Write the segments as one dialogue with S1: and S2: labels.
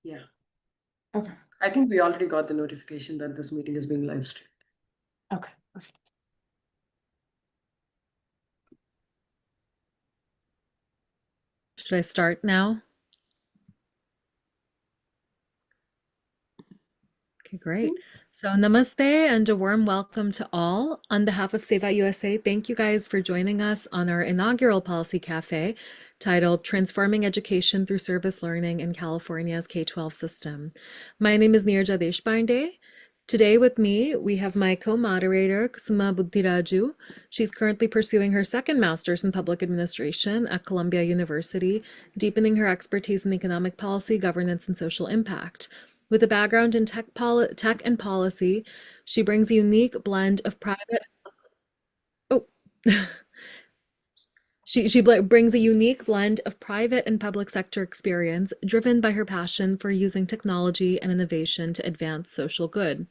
S1: Yeah.
S2: Okay.
S1: I think we already got the notification that this meeting is being live streamed.
S2: Okay. Perfect.
S3: Should I start now? Okay, great. So namaste and a warm welcome to all. On behalf of Sewa USA, thank you guys for joining us on our inaugural Policy Cafe titled Transforming Education Through Service Learning in California's K-12 System. My name is Neerja Deshpande. Today with me, we have my co-moderator, Kusuma Buddhiraju. She's currently pursuing her second master's in public administration at Columbia University, deepening her expertise in economic policy, governance, and social impact. With a background in tech and policy, she brings a unique blend of private. Oh, brings a unique blend of private and public sector experience, driven by her passion for using technology and innovation to advance social good.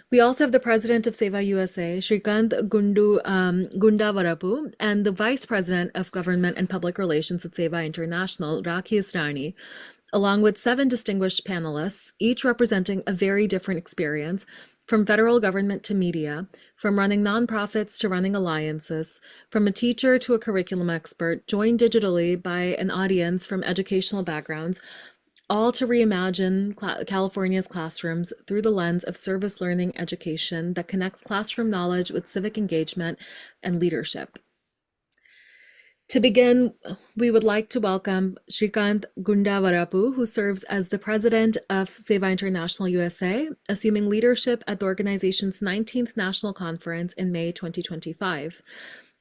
S3: We also have the president of Sewa USA, Shrikant Gundavarapu, and the vice president of government and public relations at Sewa International, Rakhi Rani, along with 7 distinguished panelists, each representing a very different experience, from federal government to media, from running nonprofits to running alliances, from a teacher to a curriculum expert, joined digitally by an audience from educational backgrounds, all to reimagine California's classrooms through the lens of service learning education that connects classroom knowledge with civic engagement and leadership. To begin, we would like to welcome Shrikant Gundavarapu, who serves as the president of Sewa International USA, assuming leadership at the organization's 19th National Conference in May 2025.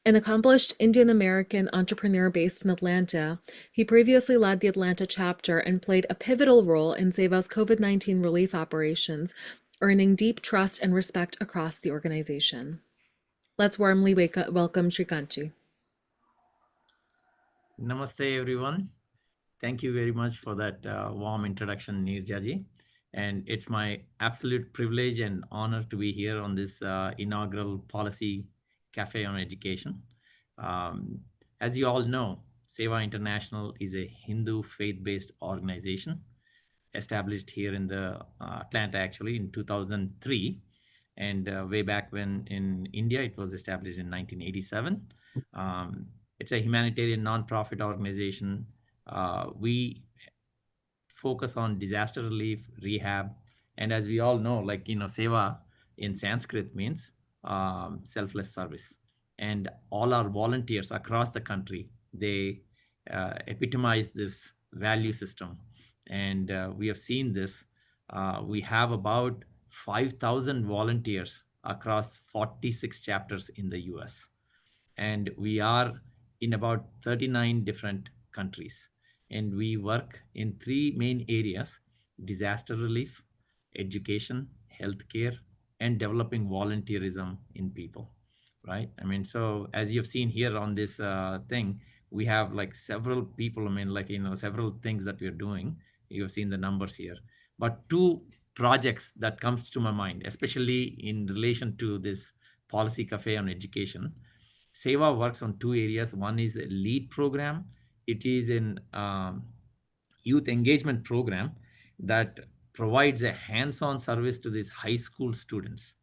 S3: An accomplished Indian American entrepreneur based in Atlanta, he previously led the Atlanta chapter and played a pivotal role in Seva's COVID-19 relief operations, earning deep trust and respect across the organization. Let's warmly welcome Shrikantji.
S4: Namaste, everyone. Thank you very much for that warm introduction, Neerjaji. And it's my absolute privilege and honor to be here on this inaugural Policy Cafe on Education. As you all know, Sewa International is a Hindu faith-based organization established here in the Atlanta, actually, in 2003. And way back when in India, it was established in 1987. It's a humanitarian nonprofit organization. We focus on disaster relief, rehab, and as we all know, Seva in Sanskrit means selfless service. And all our volunteers across the country, they epitomize this value system. And we have seen this. We have about 5,000 volunteers across 46 chapters in the US, and we are in about 39 different countries. And we work in 3 main areas: disaster relief, education, healthcare, and developing volunteerism in people, right? I mean, so as you've seen here on this thing, we have like several people, several things that we're doing. You've seen the numbers here. But 2 projects that comes to my mind, especially in relation to this Policy Cafe on Education. Seva works on 2 areas. One is a LEAD program. It is an youth engagement program that provides a hands-on service to these high school students,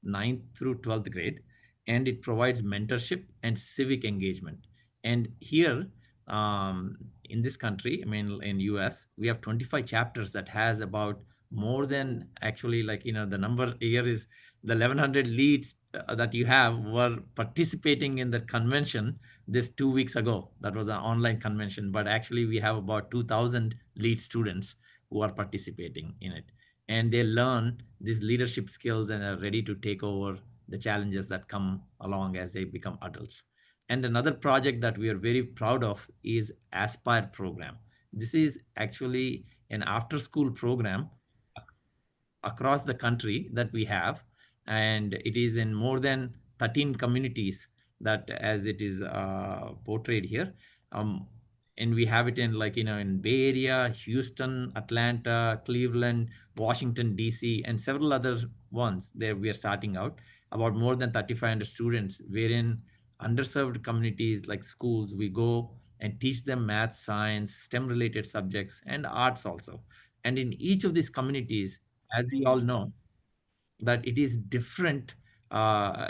S4: 9th through 12th grade, and it provides mentorship and civic engagement. And here in this country, in US, we have 25 chapters that has about more than, actually, the number here is the 1100 leads that you have were participating in the convention this 2 weeks ago. That was an online convention, but actually we have about 2,000 lead students who are participating in it, and they learn these leadership skills and are ready to take over the challenges that come along as they become adults. And another project that we are very proud of is Aspire program. This is actually an after school program across the country that we have, and it is in more than 13 communities, that as it is portrayed here. And we have it in, in Bay Area, Houston, Atlanta, Cleveland, Washington DC, and several other ones. There we are starting out about more than 3,500 students, wherein underserved communities like schools, we go and teach them math, science, STEM related subjects, and arts also. And in each of these communities, as we all know, that it is different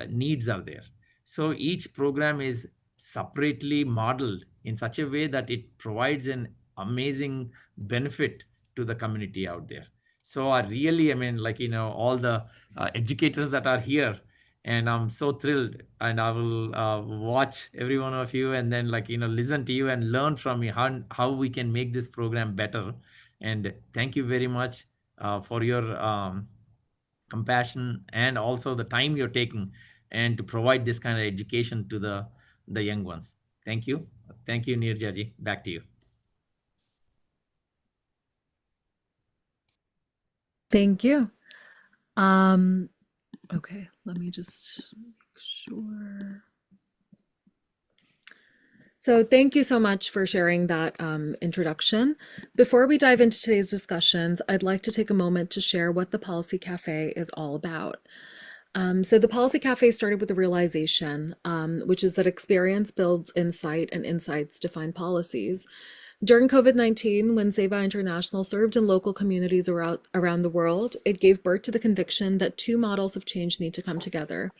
S4: needs are there. So each program is separately modeled in such a way that it provides an amazing benefit to the community out there. So I really, I mean, like, all the educators that are here, and I'm so thrilled, and I will watch every one of you, and then, like, listen to you and learn from you how we can make this program better. And thank you very much for your compassion and also the time you're taking and to provide this kind of education to the young ones. Thank you, Neerjaji. Back to you.
S3: Thank you. Okay, let me just make sure. So thank you so much for sharing that introduction. Before we dive into today's discussions, I'd like to take a moment to share what the Policy Cafe is all about. So the Policy Cafe started with the realization, which is that experience builds insight and insights define policies. During COVID-19, when Sewa International served in local communities around the world, it gave birth to the conviction that two models of change need to come together.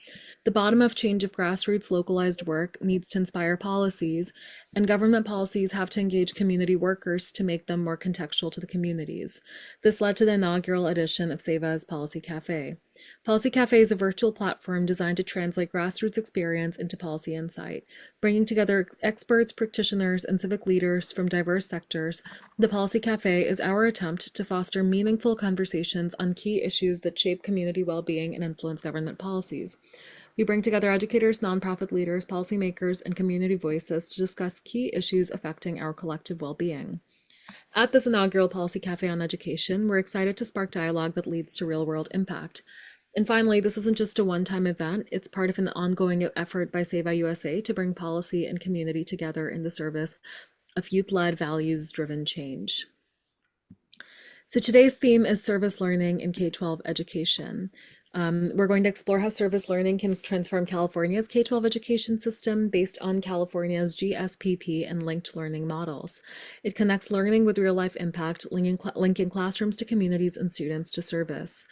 S3: The bottom of change of grassroots localized work needs to inspire policies, and government policies have to engage community workers to make them more contextual to the communities. This led to the inaugural edition of Sewa's Policy Cafe. Policy Cafe is a virtual platform designed to translate grassroots experience into policy insight. Bringing together experts, practitioners, and civic leaders from diverse sectors, the Policy Cafe is our attempt to foster meaningful conversations on key issues that shape community well-being and influence government policies. We bring together educators, nonprofit leaders, policymakers, and community voices to discuss key issues affecting our collective well-being. At this inaugural Policy Cafe on Education, we're excited to spark dialogue that leads to real-world impact. And finally, this isn't just a one-time event, it's part of an ongoing effort by Sewa USA to bring policy and community together in the service of youth-led, values-driven change. So today's theme is service learning in K-12 education. We're going to explore how service learning can transform California's K-12 education system based on California's GSPP and linked learning models. It connects learning with real-life impact, linking classrooms to communities and students to service.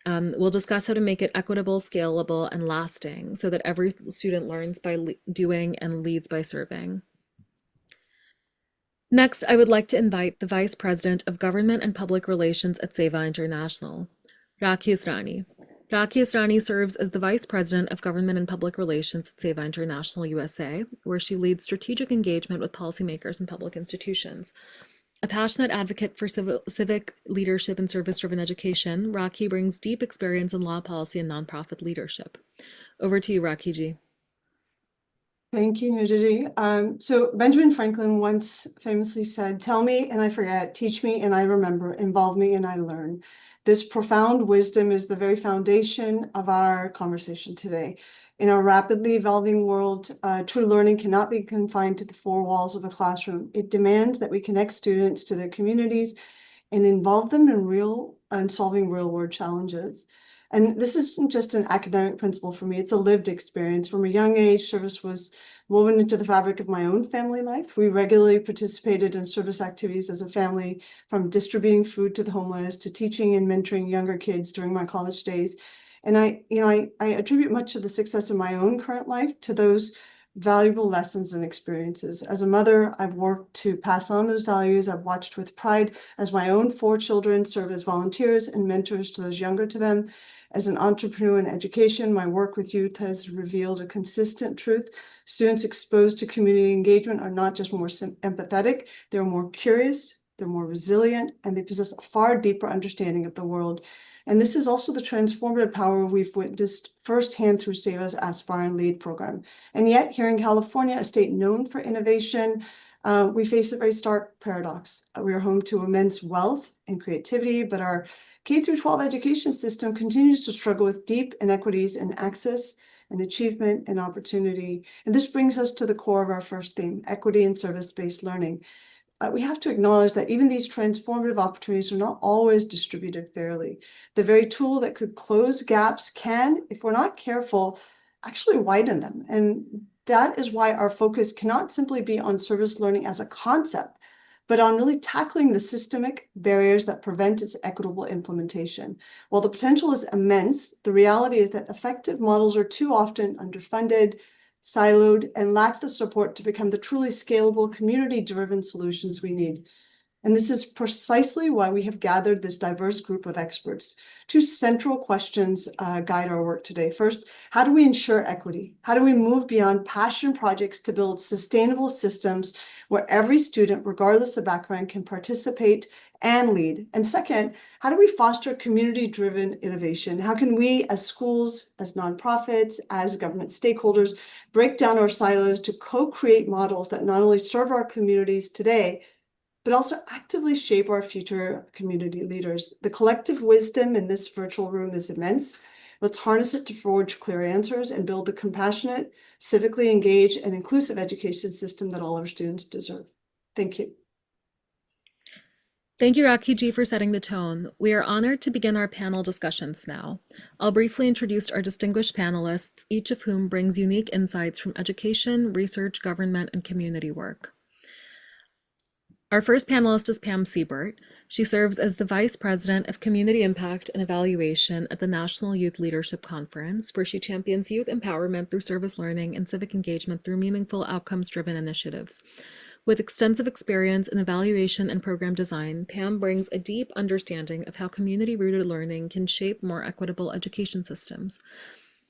S3: We'll discuss how to make it equitable, scalable, and lasting so that every student learns by doing and leads by serving. Next, I would like to invite the Vice President of Government and Public Relations at Sewa International, Rakhi Asrani. Rakhi Asrani serves as the Vice President of Government and Public Relations at Sewa International USA, where she leads strategic engagement with policymakers and public institutions. A passionate advocate for civic leadership and service-driven education, Rakhi brings deep experience in law, policy, and nonprofit leadership. Over to you, Rakhi ji.
S2: Thank you, Nujiji. So Benjamin Franklin once famously said, "Tell me and I forget, teach me and I remember, involve me and I learn." This profound wisdom is the very foundation of our conversation today. In our rapidly evolving world, true learning cannot be confined to the four walls of a classroom. It demands that we connect students to their communities and involve them in solving real-world challenges. And this isn't just an academic principle for me, it's a lived experience. From a young age, service was woven into the fabric of my own family life. We regularly participated in service activities as a family, from distributing food to the homeless to teaching and mentoring younger kids during my college days. And I attribute much of the success of my own current life to those valuable lessons and experiences. As a mother, I've worked to pass on those values. I've watched with pride as my own 4 children serve as volunteers and mentors to those younger to them. As an entrepreneur in education, my work with youth has revealed a consistent truth. Students exposed to community engagement are not just more empathetic, they're more curious, they're more resilient, and they possess a far deeper understanding of the world. And this is also the transformative power we've witnessed firsthand through Sewa's Aspire and Lead program. And yet, here in California, a state known for innovation, we face a very stark paradox. We are home to immense wealth and creativity, but our K-12 education system continues to struggle with deep inequities in access and achievement and opportunity. And this brings us to the core of our first theme, equity and service-based learning. We have to acknowledge that even these transformative opportunities are not always distributed fairly. The very tool that could close gaps can, if we're not careful, actually widen them. And that is why our focus cannot simply be on service learning as a concept, but on really tackling the systemic barriers that prevent its equitable implementation. While the potential is immense, the reality is that effective models are too often underfunded, siloed, and lack the support to become the truly scalable, community-driven solutions we need. And this is precisely why we have gathered this diverse group of experts. Two central questions guide our work today. First, how do we ensure equity? How do we move beyond passion projects to build sustainable systems where every student, regardless of background, can participate and lead? And second, how do we foster community-driven innovation? How can we, as schools, as nonprofits, as government stakeholders, break down our silos to co-create models that not only serve our communities today, but also actively shape our future community leaders? The collective wisdom in this virtual room is immense. Let's harness it to forge clear answers and build the compassionate, civically engaged, and inclusive education system that all our students deserve. Thank you.
S3: Thank you, Rakhi Ji, for setting the tone. We are honored to begin our panel discussions now. I'll briefly introduce our distinguished panelists, each of whom brings unique insights from education, research, government, and community work. Our first panelist is Pam Siebert. She serves as the Vice President of Community Impact and Evaluation at the National Youth Leadership Conference, where she champions youth empowerment through service learning and civic engagement through meaningful outcomes-driven initiatives. With extensive experience in evaluation and program design, Pam brings a deep understanding of how community-rooted learning can shape more equitable education systems.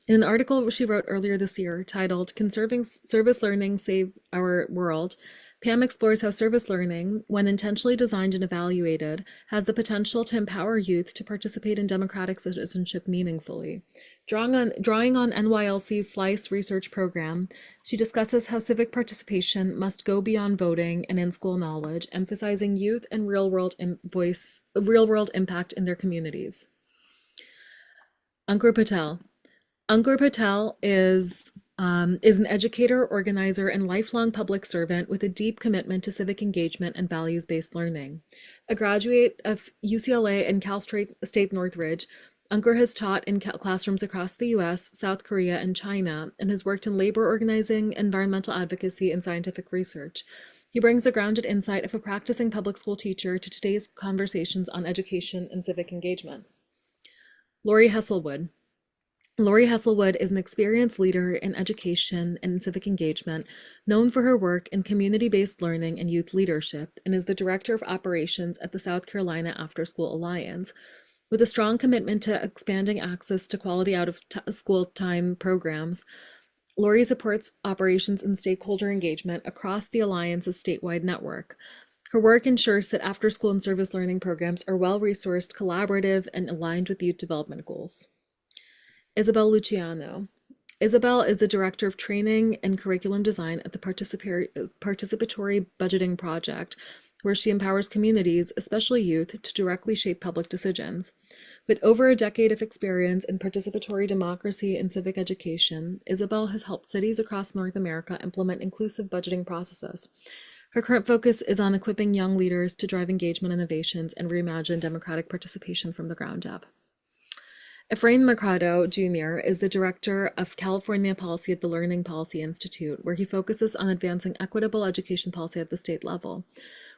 S3: In an article she wrote earlier this year titled "Can Service Learning Save Our World?", Pam explores how service learning, when intentionally designed and evaluated, has the potential to empower youth to participate in democratic citizenship meaningfully. Drawing on NYLC's SLICE research program, she discusses how civic participation must go beyond voting and in-school knowledge, emphasizing youth and real-world impact in their communities. Ankur Patel. Ankur Patel is an educator, organizer, and lifelong public servant with a deep commitment to civic engagement and values-based learning. A graduate of UCLA and Cal State Northridge, Ankur has taught in classrooms across the US, South Korea, and China, and has worked in labor organizing, environmental advocacy, and scientific research. He brings the grounded insight of a practicing public school teacher to today's conversations on education and civic engagement. Lori Hesselwood. Lori Hesselwood is an experienced leader in education and civic engagement, known for her work in community-based learning and youth leadership, and is the Director of Operations at the South Carolina After School Alliance. With a strong commitment to expanding access to quality out-of-school time programs, Lori supports operations and stakeholder engagement across the Alliance's statewide network. Her work ensures that after-school and service learning programs are well-resourced, collaborative, and aligned with youth development goals. Isabel Luciano. Isabel is the Director of Training and Curriculum Design at the Participatory Budgeting Project, where she empowers communities, especially youth, to directly shape public decisions. With over a decade of experience in participatory democracy and civic education, Isabel has helped cities across North America implement inclusive budgeting processes. Her current focus is on equipping young leaders to drive engagement innovations and reimagine democratic participation from the ground up. Efrain Mercado Jr. is the Director of California Policy at the Learning Policy Institute, where he focuses on advancing equitable education policy at the state level.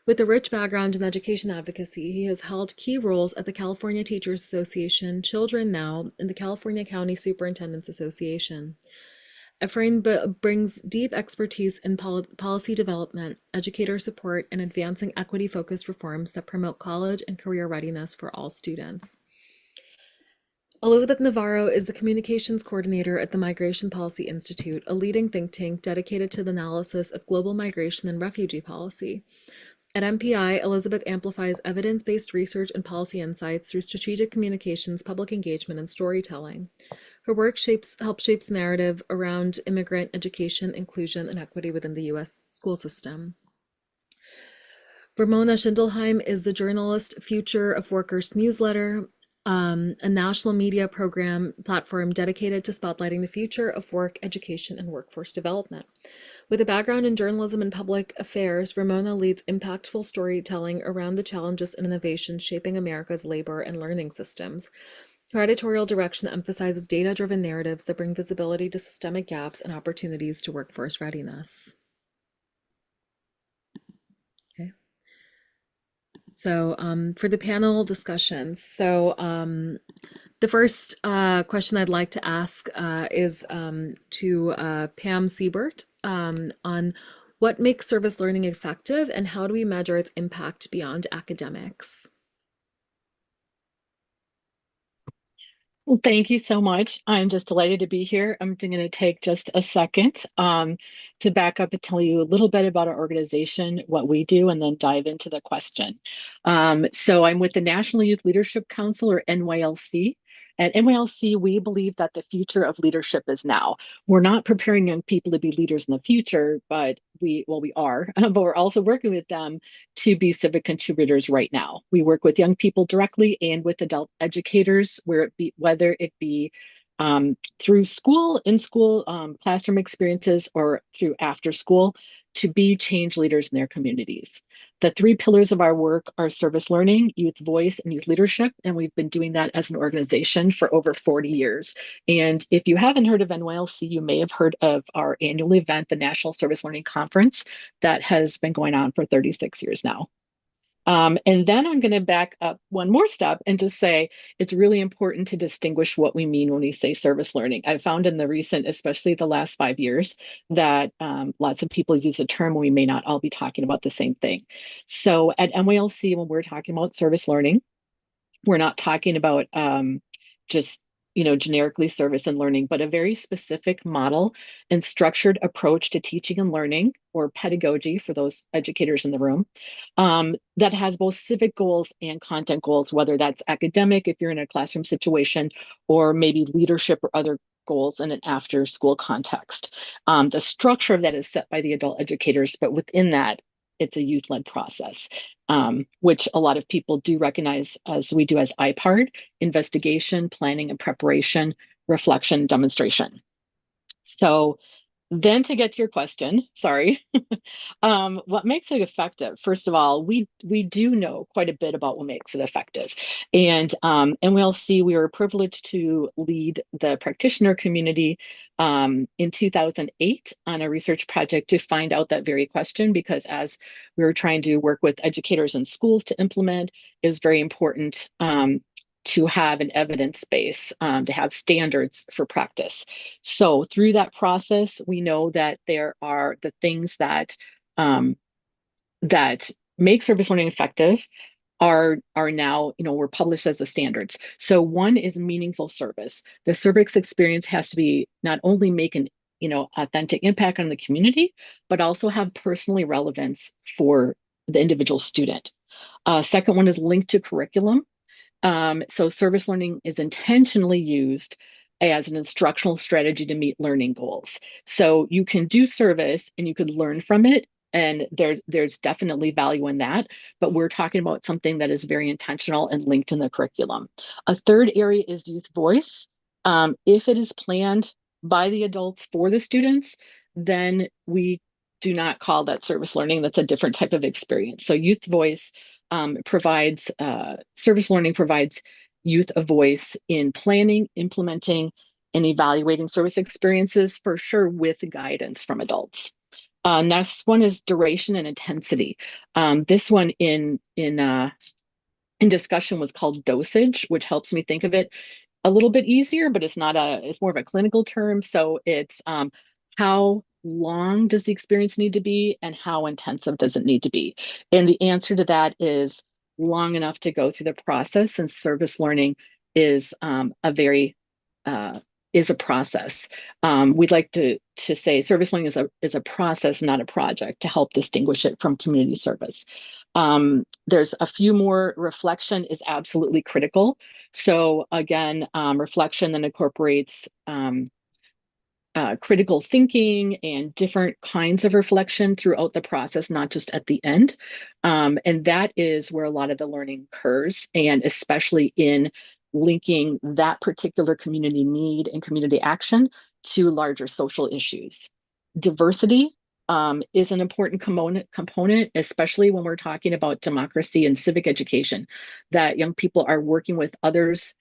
S3: With a rich background in education advocacy, he has held key roles at the California Teachers Association, Children Now, and the California County Superintendents Association. Efrain brings deep expertise in policy development, educator support, and advancing equity-focused reforms that promote college and career readiness for all students. Elizabeth Navarro is the Communications Coordinator at the Migration Policy Institute, a leading think tank dedicated to the analysis of global migration and refugee policy. At MPI, Elizabeth amplifies evidence-based research and policy insights through strategic communications, public engagement, and storytelling. Her work helps shape narrative around immigrant education, inclusion, and equity within the U.S. school system. Ramona Schindelheim is the journalist Future of Workers newsletter, a national media platform dedicated to spotlighting the future of work, education, and workforce development. With a background in journalism and public affairs, Ramona leads impactful storytelling around the challenges and innovations shaping America's labor and learning systems. Her editorial direction emphasizes data-driven narratives that bring visibility to systemic gaps and opportunities to workforce readiness. Okay. So for the panel discussions, so the first question I'd like to ask is to Pam Siebert on what makes service learning effective and how do we measure its impact beyond academics?
S5: Well, thank you so much. I'm just delighted to be here. I'm going to take just a second to back up and tell you a little bit about our organization, what we do, and then dive into the question. So I'm with the National Youth Leadership Council, or NYLC. At NYLC, we believe that the future of leadership is now. We're not preparing young people to be leaders in the future, but we are, but we're also working with them to be civic contributors right now. We work with young people directly and with adult educators, whether it be through school, in school classroom experiences, or through after school, to be change leaders in their communities. The three pillars of our work are service learning, youth voice, and youth leadership, and we've been doing that as an organization for over 40 years. And if you haven't heard of NYLC, you may have heard of our annual event, the National Service Learning Conference, that has been going on for 36 years now. And then I'm going to back up one more step and just say it's really important to distinguish what we mean when we say service learning. I've found in the recent, especially the last 5 years, that lots of people use a term when we may not all be talking about the same thing. So at NYLC, when we're talking about service learning, we're not talking about just generically service and learning, but a very specific model and structured approach to teaching and learning, or pedagogy for those educators in the room, that has both civic goals and content goals, whether that's academic if you're in a classroom situation, or maybe leadership or other goals in an after school context. The structure of that is set by the adult educators, but within that, it's a youth-led process, which a lot of people do recognize as we do as IPARD: investigation, planning and preparation, reflection, demonstration. So then to get to your question, sorry, what makes it effective? First of all, we do know quite a bit about what makes it effective. And we'll see, we were privileged to lead the practitioner community in 2008 on a research project to find out that very question, because as we were trying to work with educators and schools to implement, it was very important to have an evidence base, to have standards for practice. So through that process, we know that there are the things that that make service learning effective are now, were published as the standards. So one is meaningful service. The service experience has to be not only make an authentic impact on the community, but also have personally relevance for the individual student. Second one is linked to curriculum. So service learning is intentionally used as an instructional strategy to meet learning goals. So you can do service and you could learn from it, and there's definitely value in that, but we're talking about something that is very intentional and linked in the curriculum. A third area is youth voice. If it is planned by the adults for the students, then we do not call that service learning. That's a different type of experience. So youth voice provides service learning provides youth a voice in planning, implementing, and evaluating service experiences, for sure, with guidance from adults. Next one is duration and intensity. This one in discussion was called dosage, which helps me think of it a little bit easier, but it's more of a clinical term. So it's how long does the experience need to be and how intensive does it need to be? And the answer to that is long enough to go through the process, and service learning is is a process. We'd like to say service learning is a process, not a project, to help distinguish it from community service. There's a few more. Reflection is absolutely critical. So again, reflection then incorporates critical thinking and different kinds of reflection throughout the process, not just at the end. And that is where a lot of the learning occurs, and especially in linking that particular community need and community action to larger social issues. Diversity is an important component, especially when we're talking about democracy and civic education, that young people are working with others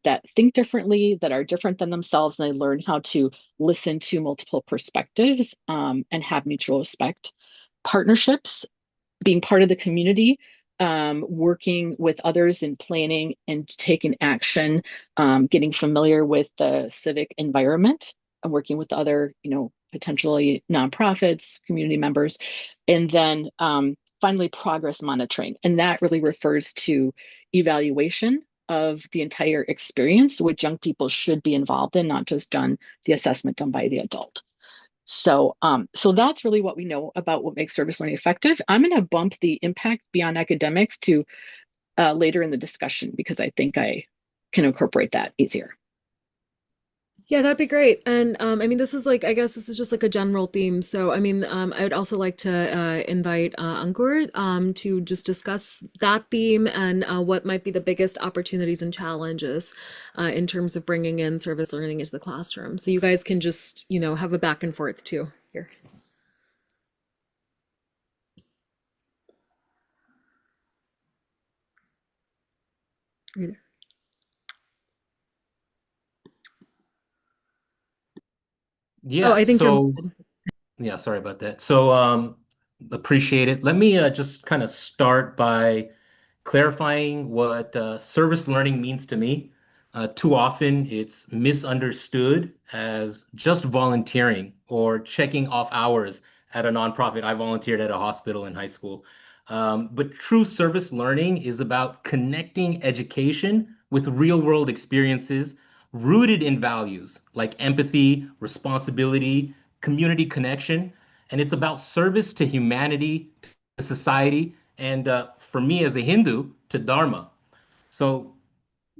S5: that think differently, that are different than themselves, and they learn how to listen to multiple perspectives and have mutual respect. Partnerships, being part of the community, working with others in planning and taking action, getting familiar with the civic environment and working with other, potentially nonprofits, community members, and then finally progress monitoring. And that really refers to evaluation of the entire experience, which young people should be involved in, not just done the assessment done by the adult. So that's really what we know about what makes service learning effective. I'm going to bump the impact beyond academics to later in the discussion because I think I can incorporate that easier.
S3: Yeah, that'd be great. And I mean, I guess this is just like a general theme. So, I mean, I would also like to invite Ankur to just discuss that theme and what might be the biggest opportunities and challenges in terms of bringing in service learning into the classroom. So you guys can just, have a back and forth too here. Right there.
S6: Yeah,
S3: Oh, I think
S6: so yeah, sorry about that. So appreciate it. Let me just kind of start by clarifying what service learning means to me. Too often it's misunderstood as just volunteering or checking off hours at a nonprofit. I volunteered at a hospital in high school. But true service learning is about connecting education with real world experiences rooted in values like empathy, responsibility, community connection. And it's about service to humanity, to society, and for me as a Hindu, to Dharma. So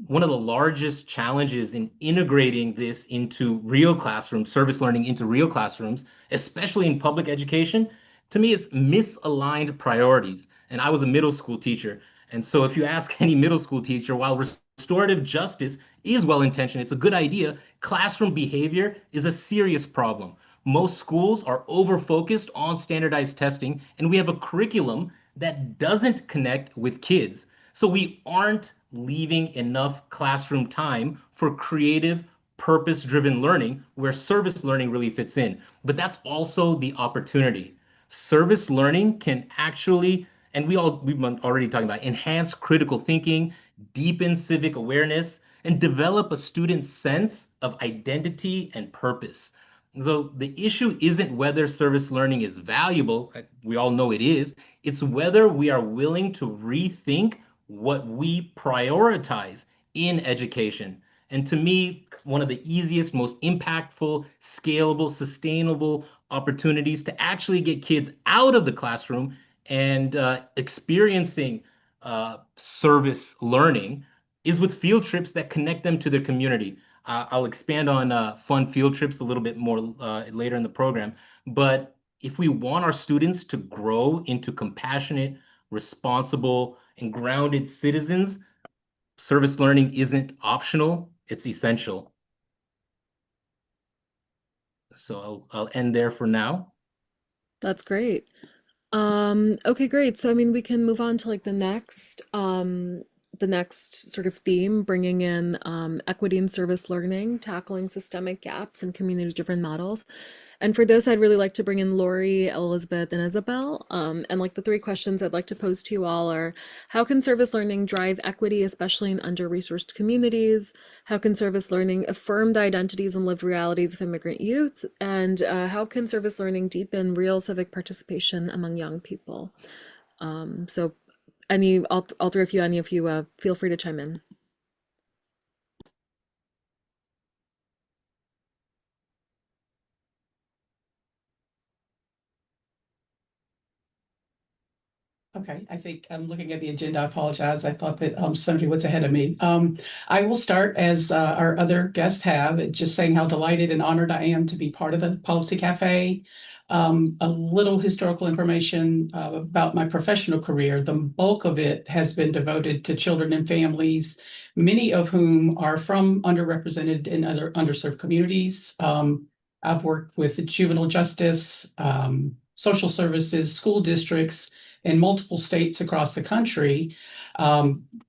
S6: one of the largest challenges in integrating this into real classrooms, service learning into real classrooms, especially in public education, to me, it's misaligned priorities. And I was a middle school teacher. And so if you ask any middle school teacher, while restorative justice is well-intentioned, it's a good idea, classroom behavior is a serious problem. Most schools are over-focused on standardized testing, and we have a curriculum that doesn't connect with kids. So we aren't leaving enough classroom time for creative, purpose-driven learning where service learning really fits in. But that's also the opportunity. Service learning can actually, and we've been already talking about, enhance critical thinking, deepen civic awareness, and develop a student's sense of identity and purpose. So the issue isn't whether service learning is valuable, we all know it is, it's whether we are willing to rethink what we prioritize in education. And to me, one of the easiest, most impactful, scalable, sustainable opportunities to actually get kids out of the classroom and experiencing service learning is with field trips that connect them to their community. I'll expand on fun field trips a little bit more later in the program. But if we want our students to grow into compassionate, responsible, and grounded citizens, service learning isn't optional, it's essential. So I'll end there for now.
S3: That's great. Okay, great. So I mean, we can move on to like the next sort of theme, bringing in equity and service learning, tackling systemic gaps in community-driven models. And for this, I'd really like to bring in Lori, Elizabeth, and Isabel. And like the three questions I'd like to pose to you all are, how can service learning drive equity, especially in under-resourced communities? How can service learning affirm the identities and lived realities of immigrant youth? And how can service learning deepen real civic participation among young people? So all three of you, any of you, feel free to chime in.
S1: Okay, I think I'm looking at the agenda. I apologize. I thought that somebody was ahead of me. I will start as our other guests have, just saying how delighted and honored I am to be part of the Policy Cafe. A little historical information about my professional career. The bulk of it has been devoted to children and families, many of whom are from underrepresented and other underserved communities. I've worked with juvenile justice, social services, school districts, in multiple states across the country,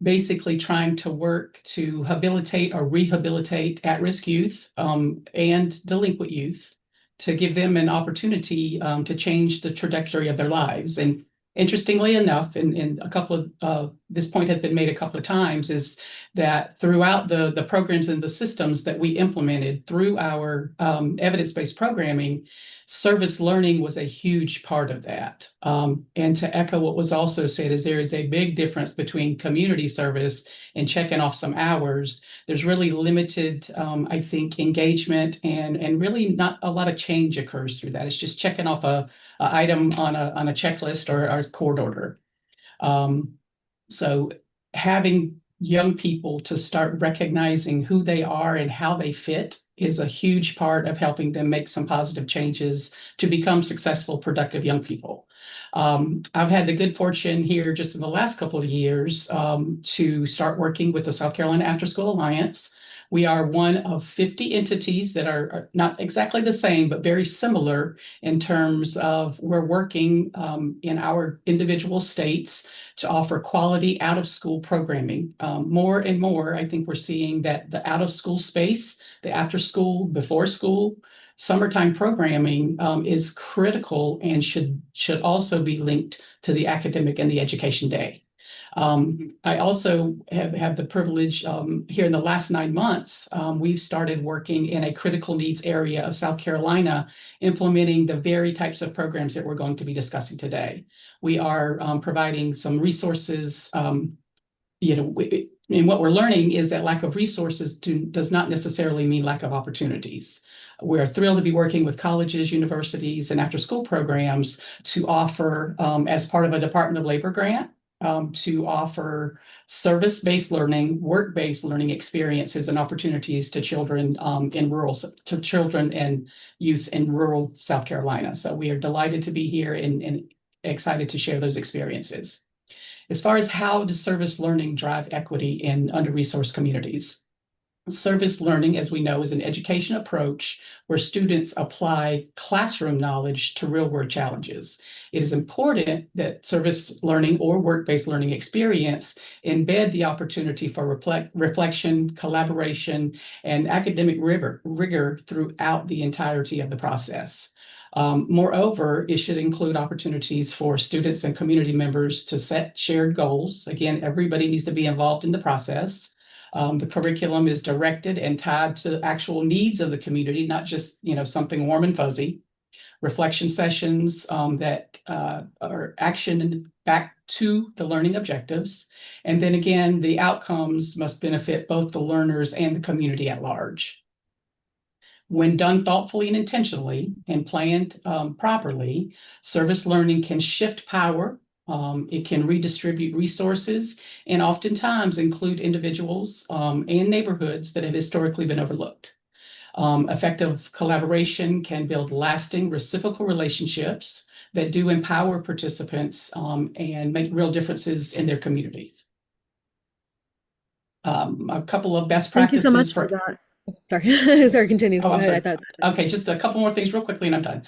S1: basically trying to work to habilitate or rehabilitate at-risk youth and delinquent youth to give them an opportunity to change the trajectory of their lives. And Interestingly enough, and a couple of this point has been made a couple of times, is that throughout the programs and the systems that we implemented through our evidence-based programming, service learning was a huge part of that. And to echo what was also said, is there is a big difference between community service and checking off some hours. There's really limited, I think, engagement and really not a lot of change occurs through that. It's just checking off a item on a checklist or a court order. So having young people to start recognizing who they are and how they fit is a huge part of helping them make some positive changes to become successful, productive young people. I've had the good fortune here just in the last couple of years to start working with the South Carolina After School Alliance. We are one of 50 entities that are not exactly the same, but very similar in terms of we're working in our individual states to offer quality out-of-school programming. More and more, I think we're seeing that the out-of-school space, the after-school, before-school, summertime programming is critical and should also be linked to the academic and the education day. I also have the privilege here in the last 9 months, we've started working in a critical needs area of South Carolina, implementing the very types of programs that we're going to be discussing today. We are providing some resources, and what we're learning is that lack of resources does not necessarily mean lack of opportunities. We're thrilled to be working with colleges, universities, and after-school programs to offer, as part of a Department of Labor grant, to offer service-based learning, work-based learning experiences and opportunities to children to children and youth in rural South Carolina. So we are delighted to be here and excited to share those experiences. As far as how does service learning drive equity in under-resourced communities? Service learning, as we know, is an education approach where students apply classroom knowledge to real-world challenges. It is important that service learning or work-based learning experience embed the opportunity for reflection, collaboration, and academic rigor throughout the entirety of the process. Moreover, it should include opportunities for students and community members to set shared goals. Again, everybody needs to be involved in the process. The curriculum is directed and tied to actual needs of the community, not just something warm and fuzzy. Reflection sessions that are action back to the learning objectives. And then again, the outcomes must benefit both the learners and the community at large. When done thoughtfully and intentionally and planned properly, service learning can shift power. It can redistribute resources and oftentimes include individuals and neighborhoods that have historically been overlooked. Effective collaboration can build lasting reciprocal relationships that do empower participants and make real differences in their communities. A couple of best practices.
S3: Thank you so much for that. Sorry, sorry, continue.
S1: Oh, I'm sorry.
S3: I thought.
S1: Okay, just a couple more things real quickly and I'm done.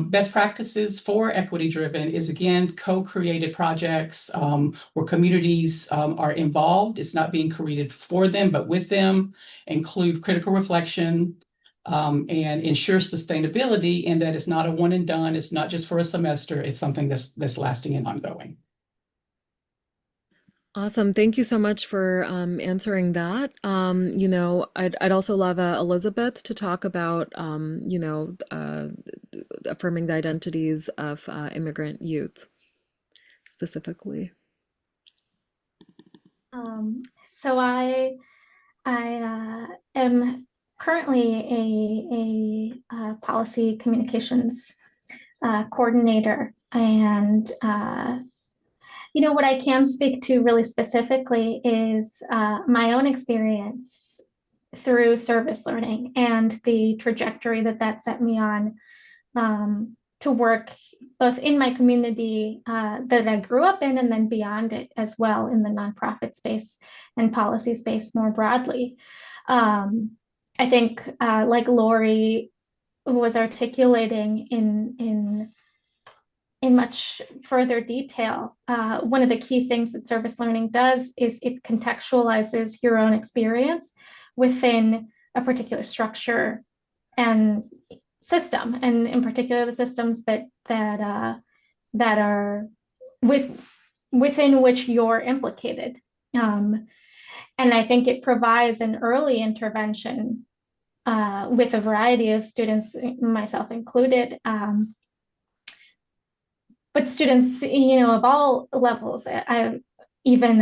S1: Best practices for equity-driven is, again, co-created projects where communities are involved. It's not being created for them, but with them. Include critical reflection and ensure sustainability in that it's not a one and done. It's not just for a semester. It's something that's lasting and ongoing.
S3: Awesome. Thank you so much for answering that. I'd also love Elizabeth to talk about, affirming the identities of immigrant youth specifically.
S7: So I am currently a policy communications coordinator, and what I can speak to really specifically is my own experience through service learning and the trajectory that set me on to work both in my community that I grew up in and then beyond it as well in the nonprofit space and policy space more broadly. I think like Lori was articulating in much further detail, one of the key things that service learning does is it contextualizes your own experience within a particular structure and system, and in particular the systems that are within which you're implicated. And I think it provides an early intervention with a variety of students, myself included, but students, of all levels. I even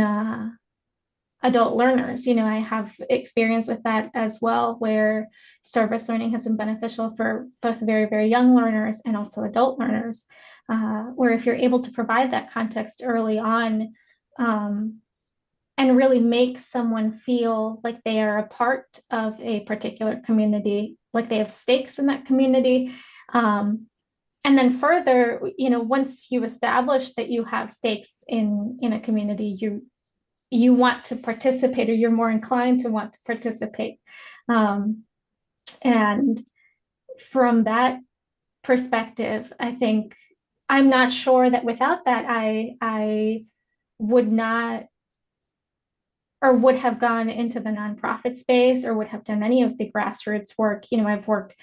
S7: adult learners, I have experience with that as well, where service learning has been beneficial for both very, very young learners and also adult learners, where if you're able to provide that context early on, and really make someone feel like they are a part of a particular community, like they have stakes in that community. And then further, once you establish that you have stakes in a community, you want to participate, or you're more inclined to want to participate. And from that perspective, I think I'm not sure that without that, I would not, or would have gone into the nonprofit space, or would have done any of the grassroots work. I've worked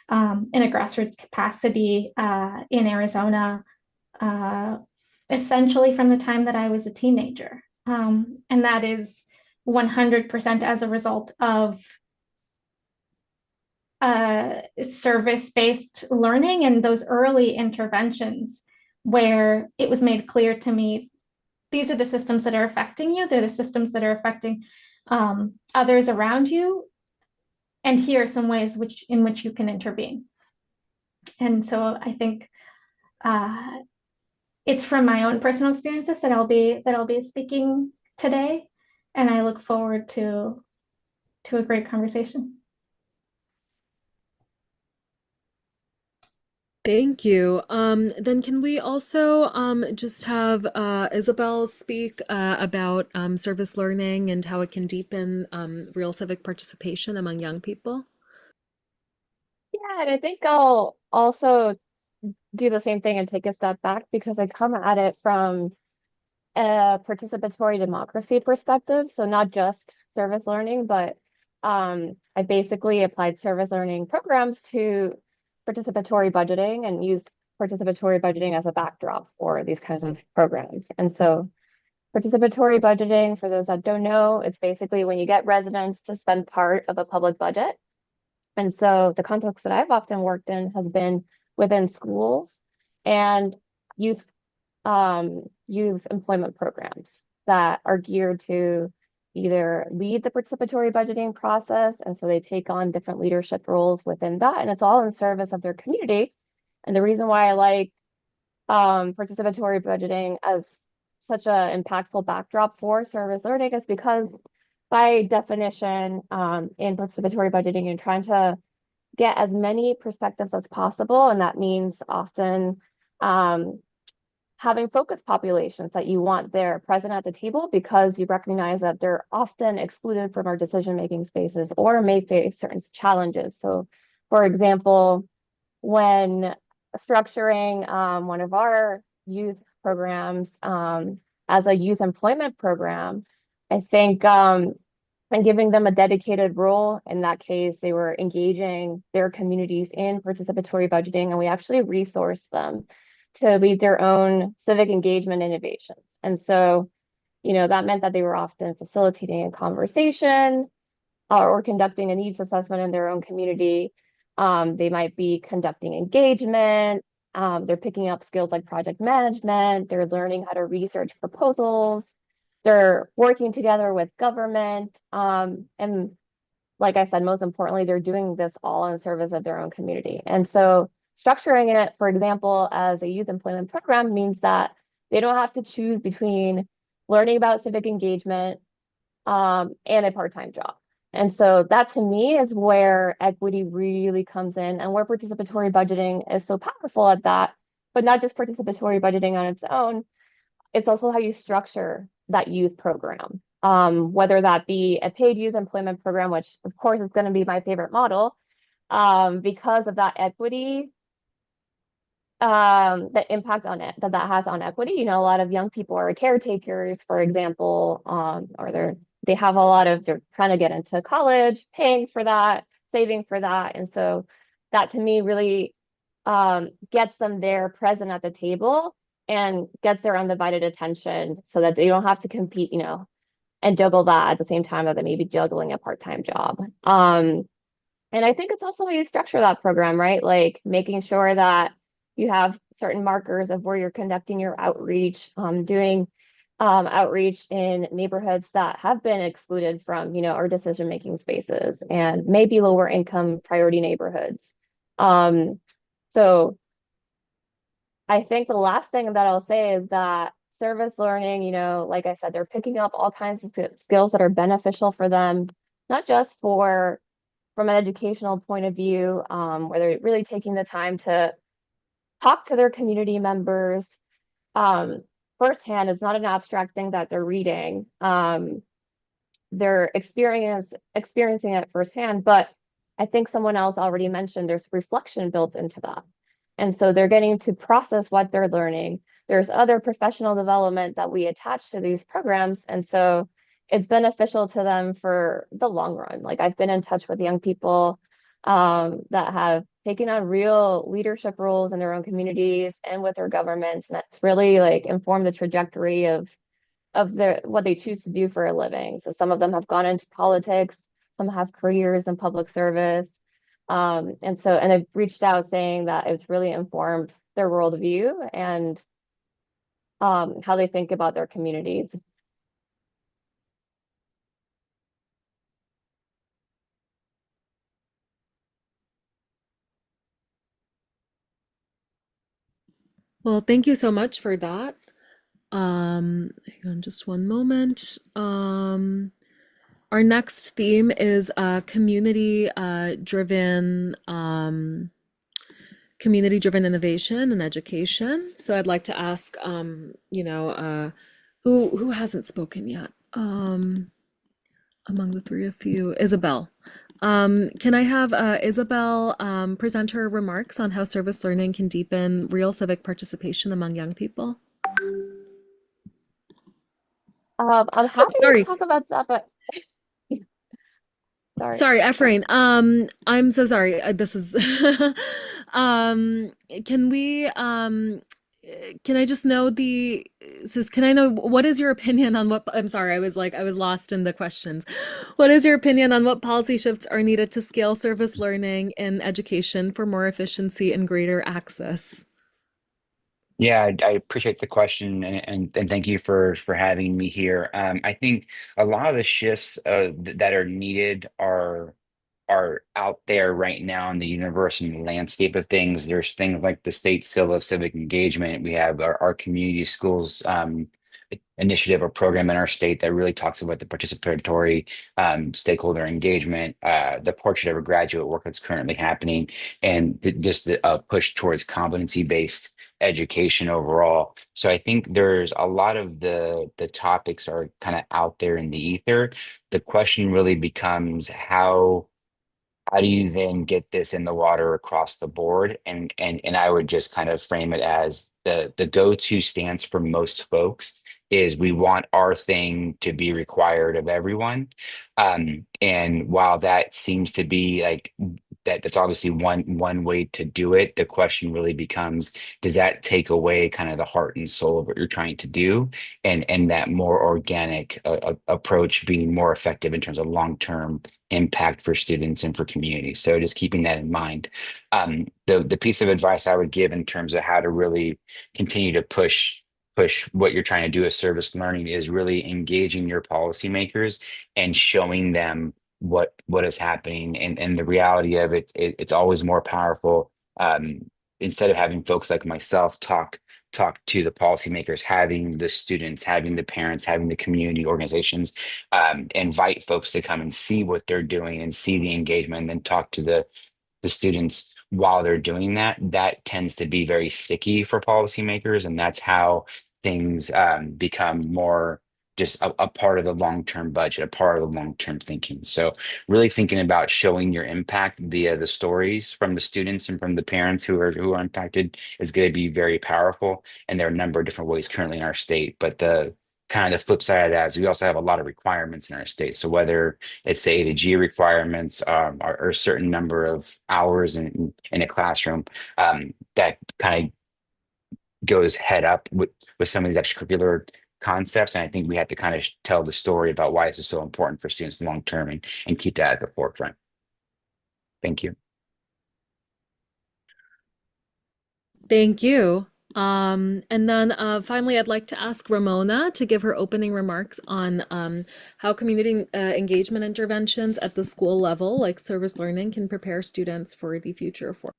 S7: in a grassroots capacity in Arizona, essentially from the time that I was a teenager. And that is 100% as a result of service-based learning and those early interventions, where it was made clear to me, these are the systems that are affecting you. They're the systems that are affecting others around you. And here are some ways in which you can intervene. And so I think it's from my own personal experiences that I'll be speaking today. And I look forward to a great conversation.
S3: Thank you. Then can we also just have Isabel speak about service learning and how it can deepen real civic participation among young people?
S8: Yeah, and I think I'll also do the same thing and take a step back, because I come at it from a participatory democracy perspective. So not just service learning, but I basically applied service learning programs to participatory budgeting and used participatory budgeting as a backdrop for these kinds of programs. And so participatory budgeting, for those that don't know, it's basically when you get residents to spend part of a public budget. And so the context that I've often worked in has been within schools and youth employment programs that are geared to either lead the participatory budgeting process, and so they take on different leadership roles within that, and it's all in service of their community. And the reason why I like participatory budgeting as such an impactful backdrop for service learning is because by definition, in participatory budgeting, you're trying to get as many perspectives as possible, and that means often having focus populations that you want there present at the table, because you recognize that they're often excluded from our decision-making spaces or may face certain challenges. So, for example, when structuring one of our youth programs as a youth employment program, I think and giving them a dedicated role. In that case, they were engaging their communities in participatory budgeting, and we actually resourced them to lead their own civic engagement innovations. And so, that meant that they were often facilitating a conversation or conducting a needs assessment in their own community. They might be conducting engagement. They're picking up skills like project management. They're learning how to research proposals. They're working together with government. And like I said, most importantly, they're doing this all in service of their own community. And so structuring it, for example, as a youth employment program means that they don't have to choose between learning about civic engagement and a part-time job. And so that, to me, is where equity really comes in, and where participatory budgeting is so powerful at that. But not just participatory budgeting on its own, it's also how you structure that youth program, whether that be a paid youth employment program, which of course is going to be my favorite model, because of that equity, the impact on it that has on equity. A lot of young people are caretakers, for example, or they're trying to get into college, paying for that, saving for that. And so that, to me, really gets them there present at the table and gets their undivided attention so that they don't have to compete, and juggle that at the same time that they may be juggling a part-time job. And I think it's also how you structure that program, right? Like making sure that you have certain markers of where you're conducting your outreach, doing outreach in neighborhoods that have been excluded from, our decision-making spaces and maybe lower income priority neighborhoods. So I think the last thing that I'll say is that service learning, like I said, they're picking up all kinds of skills that are beneficial for them, not just from an educational point of view, where they're really taking the time to talk to their community members firsthand. It's not an abstract thing that they're reading. They're experiencing it firsthand, but I think someone else already mentioned there's reflection built into that. And so they're getting to process what they're learning. There's other professional development that we attach to these programs. And so it's beneficial to them for the long run. Like I've been in touch with young people that have taken on real leadership roles in their own communities and with their governments. And that's really like informed the trajectory of what they choose to do for a living. So some of them have gone into politics, some have careers in public service. And they've reached out saying that it's really informed their worldview and how they think about their communities.
S3: Well, thank you so much for that. Hang on just one moment. Our next theme is community-driven innovation and education. So I'd like to ask, who hasn't spoken yet? Among the three of you, Isabel. Can I have Isabel present her remarks on how service learning can deepen real civic participation among young people?
S8: I'm happy
S3: sorry.
S8: to talk about that, but
S3: Sorry, Efrain. I'm so sorry. This is can we can I just know can I know what is your opinion on what I'm sorry, I was lost in the questions. What is your opinion on what policy shifts are needed to scale service learning in education for more efficiency and greater access?
S9: Yeah, I appreciate the question and thank you for having me here. I think a lot of the shifts that are needed are out there right now in the universe and the landscape of things. There's things like the state seal of civic engagement. We have our community schools initiative or program in our state that really talks about the participatory stakeholder engagement, the portrait of a graduate work that's currently happening, and just the push towards competency-based education overall. So I think there's a lot of the topics are kind of out there in the ether. The question really becomes how do you then get this in the water across the board? And I would just kind of frame it as the go-to stance for most folks is we want our thing to be required of everyone. And while that seems to be like that's obviously one way to do it, the question really becomes, does that take away kind of the heart and soul of what you're trying to do? And that more organic approach being more effective in terms of long-term impact for students and for communities. So just keeping that in mind. The piece of advice I would give in terms of how to really continue to push what you're trying to do as service learning is really engaging your policymakers and showing them what is happening, and the reality of it, it's always more powerful instead of having folks like myself talk to the policymakers, having the students, having the parents, having the community organizations invite folks to come and see what they're doing and see the engagement, and then talk to the students while they're doing that. That tends to be very sticky for policymakers, and that's how things become more just a part of the long-term budget, a part of the long-term thinking. So really thinking about showing your impact via the stories from the students and from the parents who are impacted is going to be very powerful. And there are a number of different ways currently in our state, but the kind of the flip side of that is we also have a lot of requirements in our state. So whether it's the A to G requirements or a certain number of hours in a classroom, that kind of goes head up with some of these extracurricular concepts. And I think we have to kind of tell the story about why this is so important for students long term and keep that at the forefront. Thank you.
S3: Thank you. And then finally, I'd like to ask Ramona to give her opening remarks on how community engagement interventions at the school level, like service learning, can prepare students for the future of work.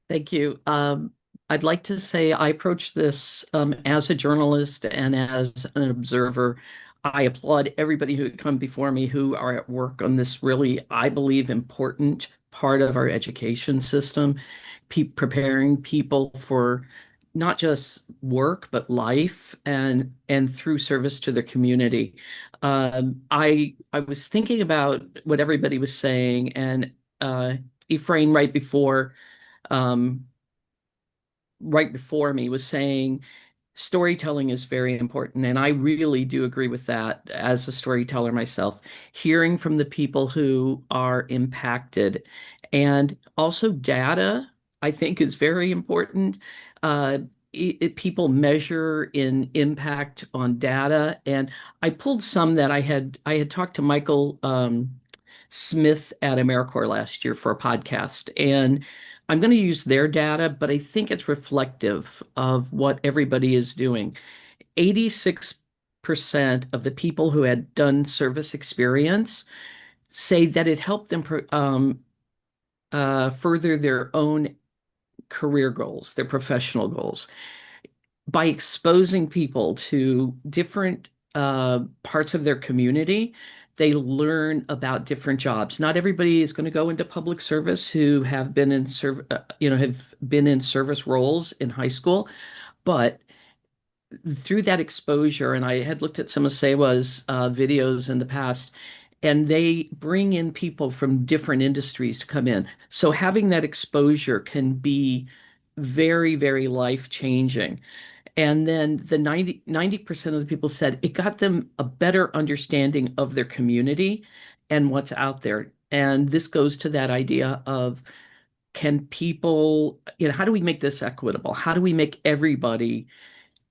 S1: Thank you. I'd like to say I approach this as a journalist and as an observer. I applaud everybody who come before me who are at work on this really, I believe, important part of our education system, preparing people for not just work but life and through service to their community. I was thinking about what everybody was saying, and Ephraim um, right before me was saying storytelling is very important. And I really do agree with that as a storyteller myself, hearing from the people who are impacted. And also data, I think, is very important. People measure in impact on data. And I pulled some that I had talked to Michael Smith at AmeriCorps last year for a podcast. And I'm going to use their data, but I think it's reflective of what everybody is doing. 86% of the people who had done service experience say that it helped them further their own career goals, their professional goals, by exposing people to different parts of their community. They learn about different jobs. Not everybody is going to go into public service who have been in service roles in high school, but through that exposure, and I had looked at some of Sewa's videos in the past, and they bring in people from different industries to come in. So having that exposure can be very, very life-changing. And then the 90% of the people said it got them a better understanding of their community and what's out there. And this goes to that idea of, can people, how do we make this equitable? How do we make everybody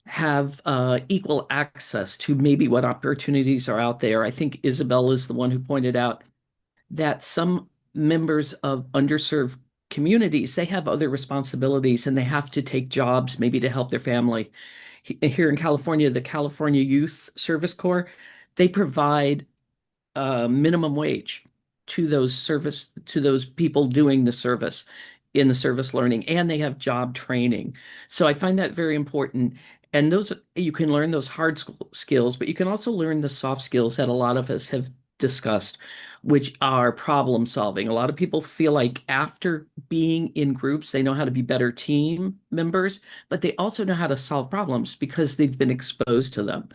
S1: have equal access to maybe what opportunities are out there? I think Isabel is the one who pointed out that some members of underserved communities, they have other responsibilities and they have to take jobs maybe to help their family. Here in California, the California Youth Service Corps, they provide minimum wage to those people doing the service in the service learning, and they have job training. So I find that very important. And those, you can learn those hard skills, but you can also learn the soft skills that a lot of us have discussed, which are problem solving. A lot of people feel like after being in groups, they know how to be better team members, but they also know how to solve problems because they've been exposed to them.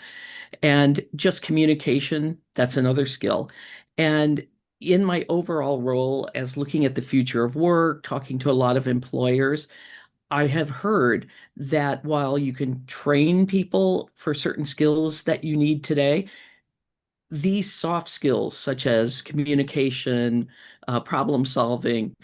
S1: And just communication, that's another skill. And in my overall role as looking at the future of work, talking to a lot of employers, I have heard that while you can train people for certain skills that you need today, these soft skills, such as communication, problem solving,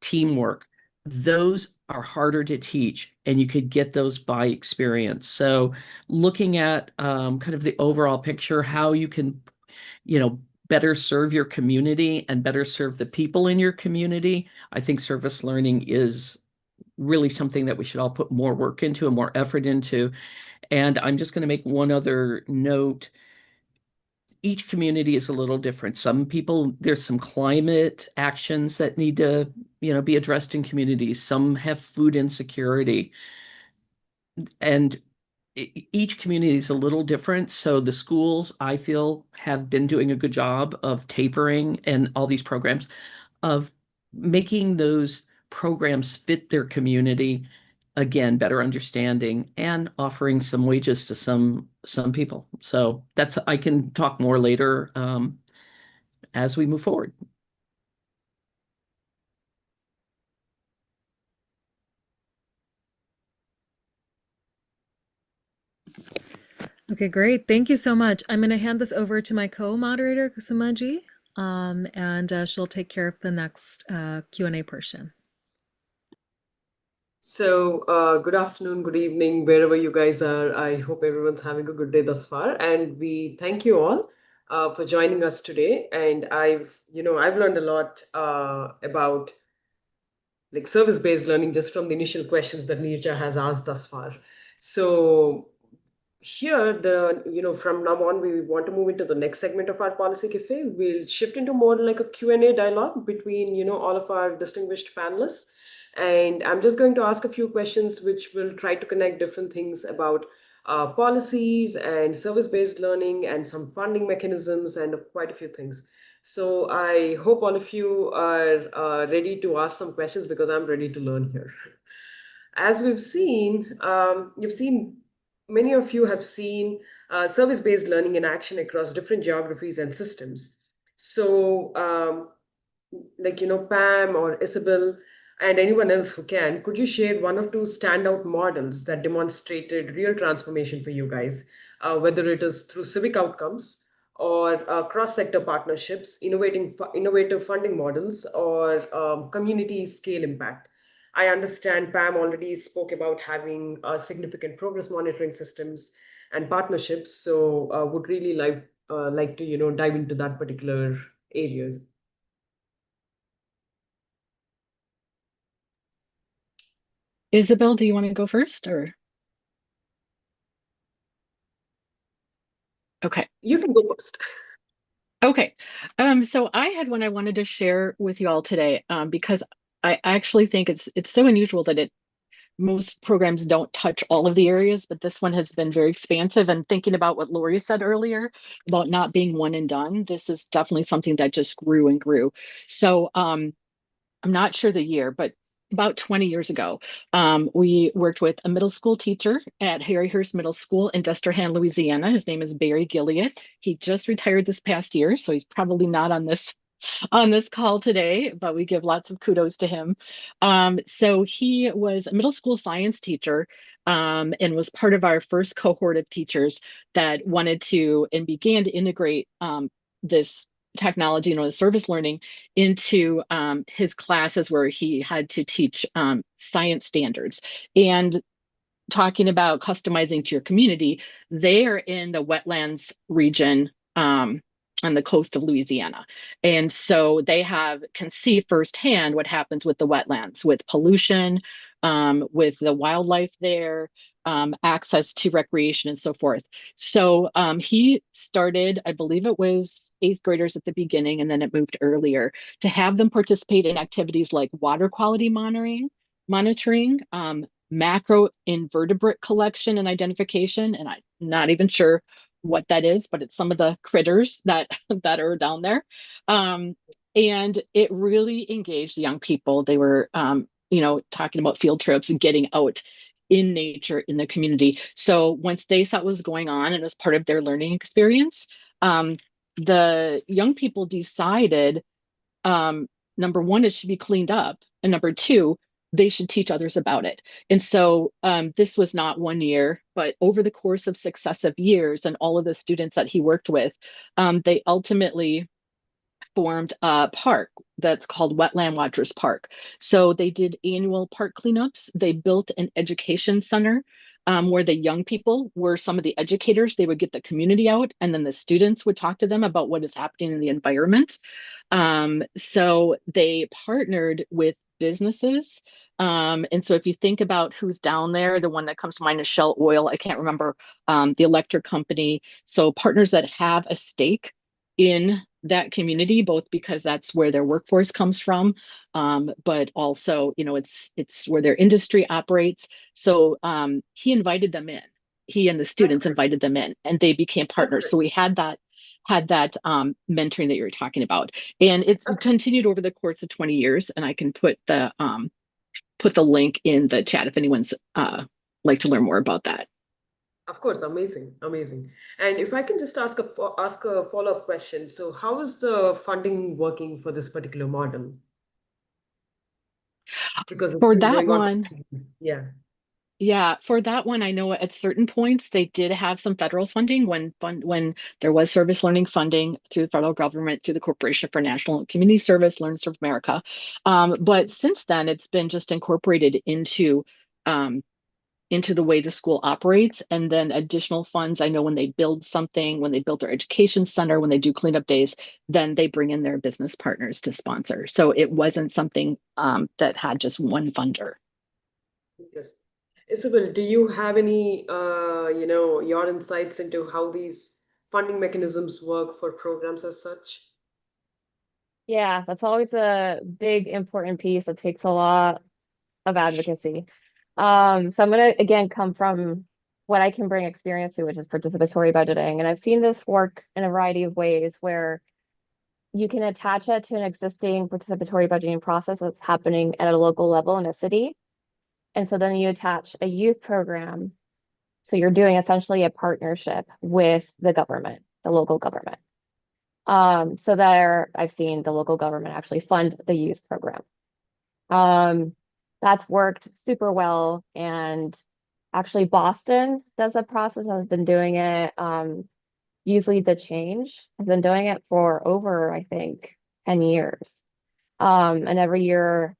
S1: teamwork, those are harder to teach, and you could get those by experience. So looking at kind of the overall picture, how you can, better serve your community and better serve the people in your community, I think service learning is really something that we should all put more work into and more effort into. And I'm just going to make one other note. Each community is a little different. Some people, there's some climate actions that need to, be addressed in communities. Some have food insecurity. And each community is a little different. So the schools, I feel, have been doing a good job of tapering and all these programs, of making those programs fit their community. Again, better understanding and offering some wages to some people. So I can talk more later as we move forward.
S3: Okay, great. Thank you so much. I'm going to hand this over to my co-moderator, Kusumaji, and she'll take care of the next Q&A portion.
S10: Good afternoon, good evening, wherever you guys are. I hope everyone's having a good day thus far. And we thank you all for joining us today. And I've learned a lot about like service-based learning just from the initial questions that Nirja has asked thus far. So here, from now on, we want to move into the next segment of our Policy Cafe. We'll shift into more like a Q&A dialogue between, all of our distinguished panelists. And I'm just going to ask a few questions which will try to connect different things about policies and service-based learning and some funding mechanisms and quite a few things. So I hope all of you are ready to ask some questions because I'm ready to learn here. As we've seen, many of you have seen service-based learning in action across different geographies and systems. So, Pam or Isabel and anyone else who can, could you share one or two standout models that demonstrated real transformation for you guys, whether it is through civic outcomes or cross-sector partnerships, innovative funding models, or community scale impact? I understand Pam already spoke about having significant progress monitoring systems and partnerships. So would really like to dive into that particular area.
S5: Isabel, do you want to go first or? Okay.
S10: You can go first.
S5: Okay. So I had one I wanted to share with you all today because I actually think it's so unusual that most programs don't touch all of the areas, but this one has been very expansive. And thinking about what Lori said earlier about not being one and done, this is definitely something that just grew and grew. So I'm not sure the year, but about 20 years ago, we worked with a middle school teacher at Harryhurst Middle School in Destrehan, Louisiana. His name is Barry Gilliott. He just retired this past year, so he's probably not on this call today, but we give lots of kudos to him. So he was a middle school science teacher and was part of our first cohort of teachers that wanted to and began to integrate this technology, the service learning into his classes where he had to teach science standards. And talking about customizing to your community, they're in the wetlands region on the coast of Louisiana. And so they can see firsthand what happens with the wetlands, with pollution, with the wildlife there, access to recreation and so forth. So he started, I believe it was eighth graders at the beginning, and then it moved earlier to have them participate in activities like water quality monitoring, macro invertebrate collection and identification. And I'm not even sure what that is, but it's some of the critters that are down there. And it really engaged the young people. They were, talking about field trips and getting out in nature in the community. So once they saw what was going on and as part of their learning experience, the young people decided, number one, it should be cleaned up, and number two, they should teach others about it. And so this was not 1 year, but over the course of successive years and all of the students that he worked with, they ultimately formed a park that's called Wetland Watchers Park. So they did annual park cleanups. They built an education center where the young people were some of the educators. They would get the community out, and then the students would talk to them about what is happening in the environment. So they partnered with businesses. And so if you think about who's down there, the one that comes to mind is Shell Oil. I can't remember the electric company. So partners that have a stake in that community, both because that's where their workforce comes from, but also, it's where their industry operates. So he invited them in. He and the students invited them in, and they became partners. So we had that mentoring that you were talking about, and it's continued over the course of 20 years. And I can put the link in the chat if anyone's like to learn more about that.
S10: Of course, amazing. And if I can just ask a follow-up question. So how is the funding working for this particular model? Because it's
S5: For
S10: been
S5: that
S10: going on
S5: one,
S10: for years. Yeah.
S5: Yeah, for that one, I know at certain points they did have some federal funding when there was service learning funding through the federal government, through the Corporation for National Community Service, Learn Serve America. But since then, it's been just incorporated um, into the way the school operates. And then additional funds, I know when they build something, when they build their education center, when they do cleanup days, then they bring in their business partners to sponsor. So it wasn't something that had just one funder.
S10: Yes. Isabel, do you have any, your insights into how these funding mechanisms work for programs as such?
S8: Yeah, that's always a big important piece. It takes a lot of advocacy. So I'm gonna again come from what I can bring experience to, which is participatory budgeting. And I've seen this work in a variety of ways where you can attach it to an existing participatory budgeting process that's happening at a local level in a city. And so then you attach a youth program. So you're doing essentially a partnership with the government, the local government. So there I've seen the local government actually fund the youth program. That's worked super well. And actually Boston does a process, has been doing it. Youth Lead the Change has been doing it for over, I think, 10 years. And every year,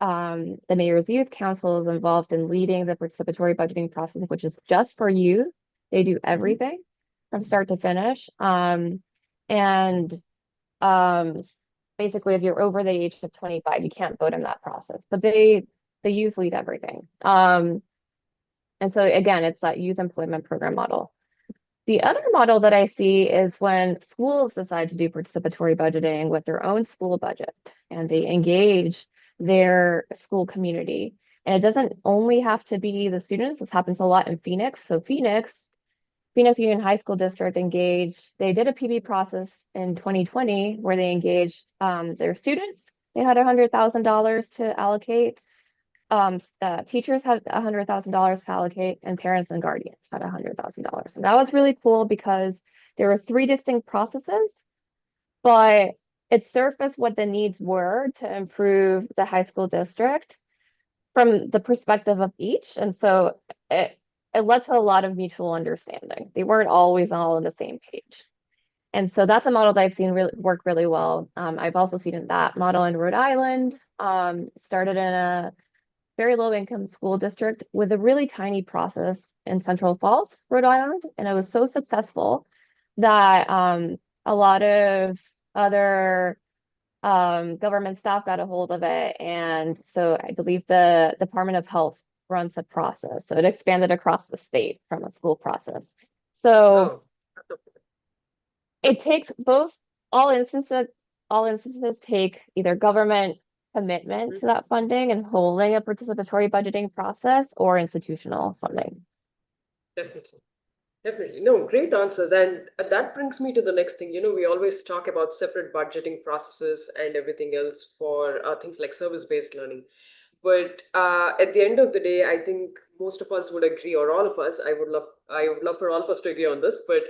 S8: the Mayor's Youth Council is involved in leading the participatory budgeting process, which is just for youth. They do everything from start to finish. And basically, if you're over the age of 25, you can't vote in that process. But the youth lead everything. And so again, it's that youth employment program model. The other model that I see is when schools decide to do participatory budgeting with their own school budget and they engage their school community. And it doesn't only have to be the students. This happens a lot in Phoenix. So Phoenix Union High School District they did a PB process in 2020 where they engaged their students. They had $100,000 to allocate. Teachers had $100,000 to allocate, and parents and guardians had $100,000. And that was really cool because there were 3 distinct processes, but it surfaced what the needs were to improve the high school district from the perspective of each. And so it led to a lot of mutual understanding. They weren't always all on the same page. And so that's a model that I've seen work really well. I've also seen that model in Rhode Island. Started in a very low income school district with a really tiny process in Central Falls, Rhode Island. And it was so successful that a lot of other government staff got a hold of it. And so I believe the Department of Health runs a process. So it expanded across the state from a school process. So it takes all instances take either government commitment to that funding and holding a participatory budgeting process or institutional funding.
S10: Definitely. Definitely. No, great answers. And that brings me to the next thing. We always talk about separate budgeting processes and everything else for things like service-based learning. But at the end of the day, I think most of us would agree, or all of us, I would love for all of us to agree on this, but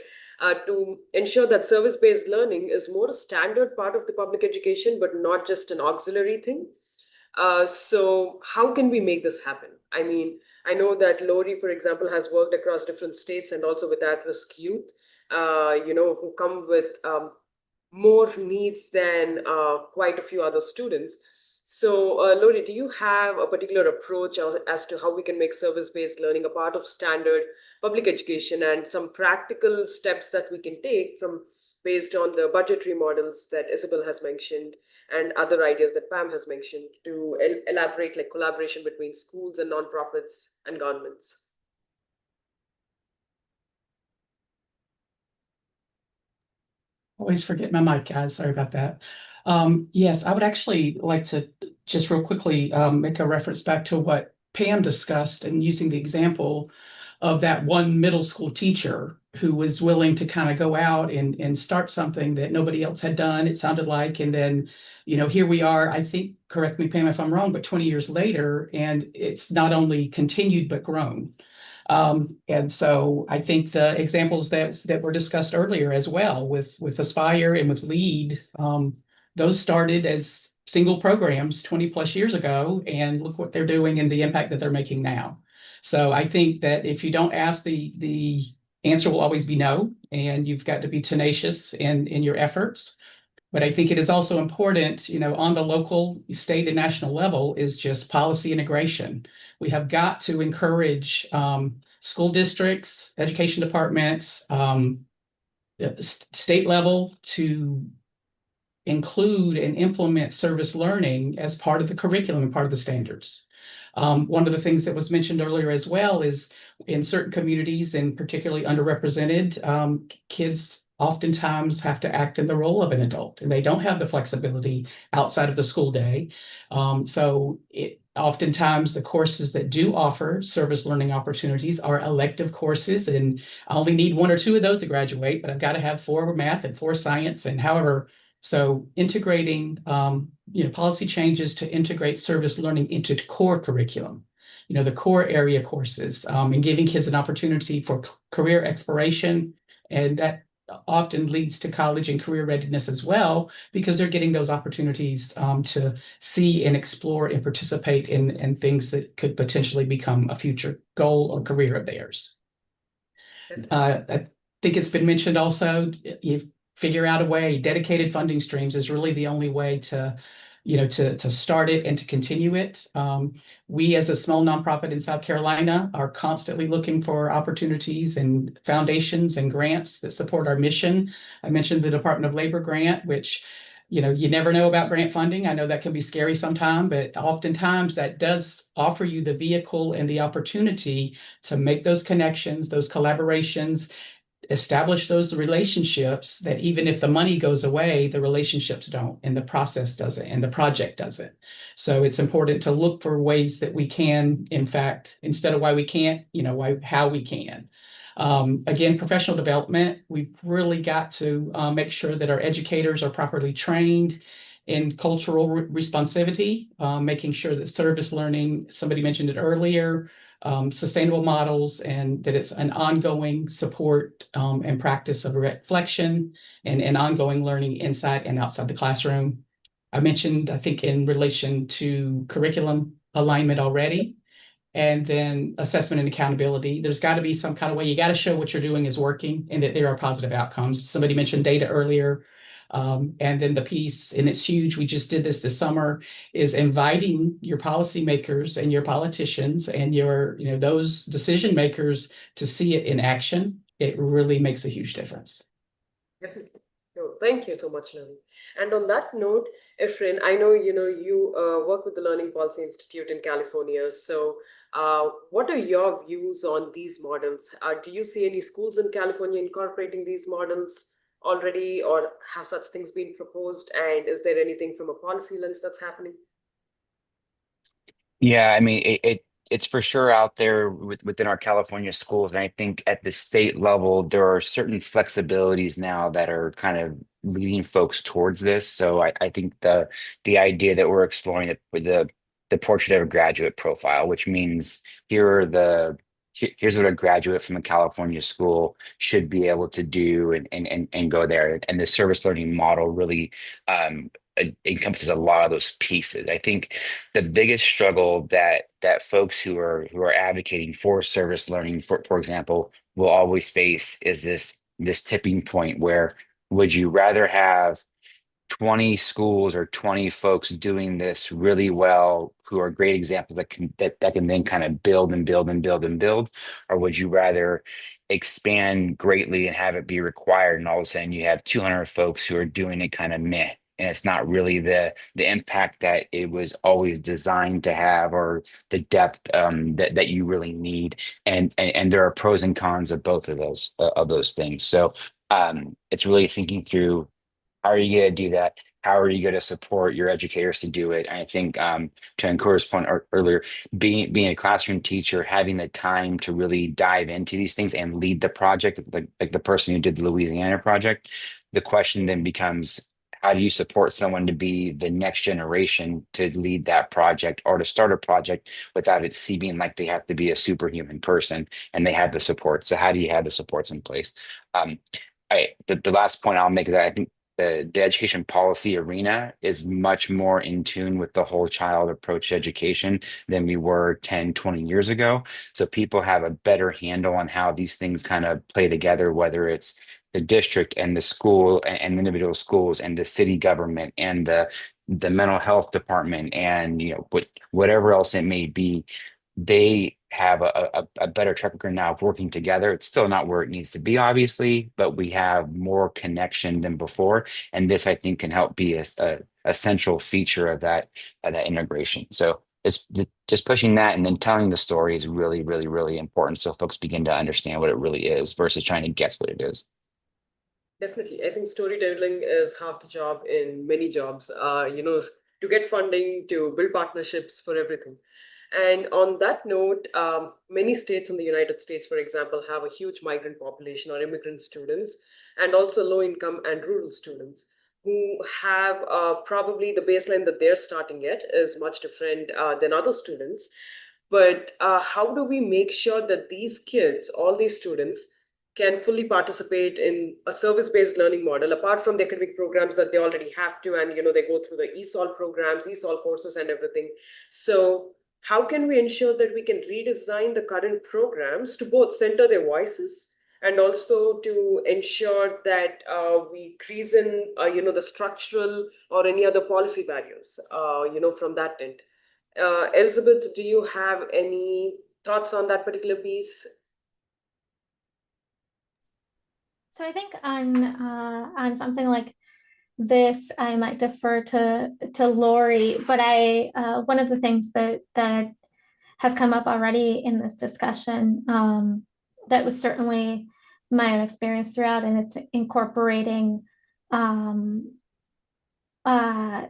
S10: to ensure that service-based learning is more a standard part of the public education, but not just an auxiliary thing. So how can we make this happen? I mean, I know that Lori, for example, has worked across different states and also with at-risk youth, who come with more needs than quite a few other students. So, Lori, do you have a particular approach as to how we can make service-based learning a part of standard public education and some practical steps that we can take based on the budgetary models that Isabel has mentioned and other ideas that Pam has mentioned to elaborate like collaboration between schools and nonprofits and governments?
S1: Always forget my mic, guys. Sorry about that. Yes, I would actually like to just real quickly make a reference back to what Pam discussed and using the example of that one middle school teacher who was willing to kind of go out and start something that nobody else had done, it sounded like. And then, here we are, I think, correct me, Pam, if I'm wrong, but 20 years later, and it's not only continued, but grown. And so I think the examples that were discussed earlier as well with Aspire and with LEAD, those started as single programs 20 plus years ago, and look what they're doing and the impact that they're making now. So I think that if you don't ask, the answer will always be no, and you've got to be tenacious in your efforts. But I think it is also important, on the local, state, and national level is just policy integration. We have got to encourage school districts, education departments, state level to include and implement service learning as part of the curriculum and part of the standards. One of the things that was mentioned earlier as well is in certain communities, and particularly underrepresented, kids oftentimes have to act in the role of an adult, and they don't have the flexibility outside of the school day. So oftentimes the courses that do offer service learning opportunities are elective courses, and I only need one or two of those to graduate, but I've got to have 4 math and 4 science and however. So integrating, policy changes to integrate service learning into core curriculum, the core area courses, and giving kids an opportunity for career exploration. And that often leads to college and career readiness as well, because they're getting those opportunities to see and explore and participate in things that could potentially become a future goal or career of theirs. I think it's been mentioned also, you figure out a way. Dedicated funding streams is really the only way to start it and to continue it. We, as a small nonprofit in South Carolina, are constantly looking for opportunities and foundations and grants that support our mission. I mentioned the Department of Labor grant, which, you never know about grant funding. I know that can be scary sometimes, but oftentimes that does offer you the vehicle and the opportunity to make those connections, those collaborations, establish those relationships that even if the money goes away, the relationships don't, and the process doesn't, and the project doesn't. So it's important to look for ways that we can, in fact, instead of why we can't, how we can. Again, professional development, we've really got to make sure that our educators are properly trained in cultural responsivity, making sure that service learning, somebody mentioned it earlier, sustainable models, and that it's an ongoing support and practice of reflection and ongoing learning inside and outside the classroom. I mentioned, I think, in relation to curriculum alignment already, and then assessment and accountability. There's got to be some kind of way, you got to show what you're doing is working and that there are positive outcomes. Somebody mentioned data earlier. And then the piece, and it's huge, we just did this summer, is inviting your policymakers and your politicians and those decision makers to see it in action. It really makes a huge difference.
S10: Definitely. No, thank you so much, Navi. And on that note, Efren, I know you work with the Learning Policy Institute in California. So, what are your views on these models? Do you see any schools in California incorporating these models already, or have such things been proposed? And is there anything from a policy lens that's happening?
S9: Yeah, I mean, it's for sure out there within our California schools. And I think at the state level, there are certain flexibilities now that are kind of leading folks towards this. So I think the idea that we're exploring the portrait of a graduate profile, which means here's what a graduate from a California school should be able to do and go there. And the service learning model really encompasses a lot of those pieces. I think the biggest struggle that folks who are advocating for service learning, for example, will always face is this tipping point where would you rather have 20 schools or 20 folks doing this really well, who are great examples that can then kind of build and build and build and build? Or would you rather expand greatly and have it be required, and all of a sudden you have 200 folks who are doing it kind of meh, and it's not really the impact that it was always designed to have, or the depth that you really need? And there are pros and cons of both of those things. So it's really thinking through, how are you going to do that? How are you going to support your educators to do it? And I think to Ankur's point earlier, being a classroom teacher, having the time to really dive into these things and lead the project, like the person who did the Louisiana project, the question then becomes, how do you support someone to be the next generation to lead that project or to start a project without it seeming like they have to be a superhuman person and they have the support? So how do you have the supports in place? The last point I'll make is that I think the education policy arena is much more in tune with the whole child approach to education than we were 10, 20 years ago. So people have a better handle on how these things kind of play together, whether it's the district and the school and individual schools and the city government and the mental health department and whatever else it may be. They have a better track record now of working together. It's still not where it needs to be, obviously, but we have more connection than before. And this, I think, can help be a central feature of that integration. So just pushing that and then telling the story is really, really, really important. So folks begin to understand what it really is versus trying to guess what it is.
S10: Definitely. I think storytelling is half the job in many jobs, to get funding, to build partnerships for everything. And on that note, many states in the United States, for example, have a huge migrant population or immigrant students, and also low income and rural students who have probably the baseline that they're starting at is much different than other students. But how do we make sure that these kids, all these students, can fully participate in a service-based learning model apart from the academic programs that they already have to, and they go through the ESOL programs, ESOL courses and everything. So how can we ensure that we can redesign the current programs to both center their voices and also to ensure that we increase in the structural or any other policy barriers from that end? Elizabeth, do you have any thoughts on that particular piece?
S7: So I think on something like this, I might defer to Lori, but one of the things that has come up already in this discussion that was certainly my own experience throughout, and it's incorporating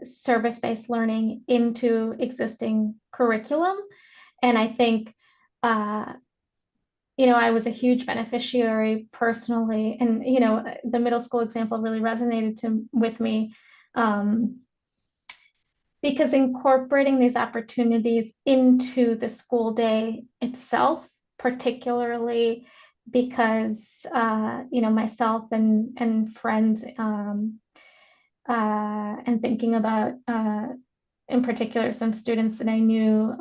S7: service-based learning into existing curriculum. And I think I was a huge beneficiary personally, and the middle school example really resonated with me because incorporating these opportunities into the school day itself, particularly because myself and friends and thinking about in particular some students that I knew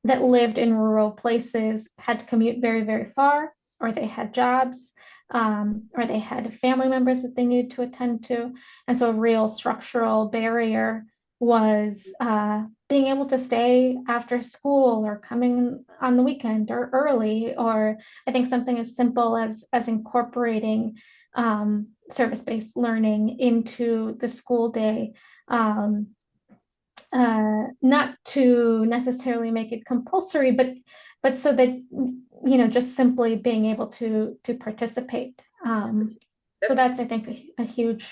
S7: that lived in rural places had to commute very, very far, or they had jobs, or they had family members that they needed to attend to. And so a real structural barrier was being able to stay after school or coming on the weekend or early, or I think something as simple as incorporating service-based learning into the school day. Not to necessarily make it compulsory, but so that just simply being able to participate. So that's, I think, a huge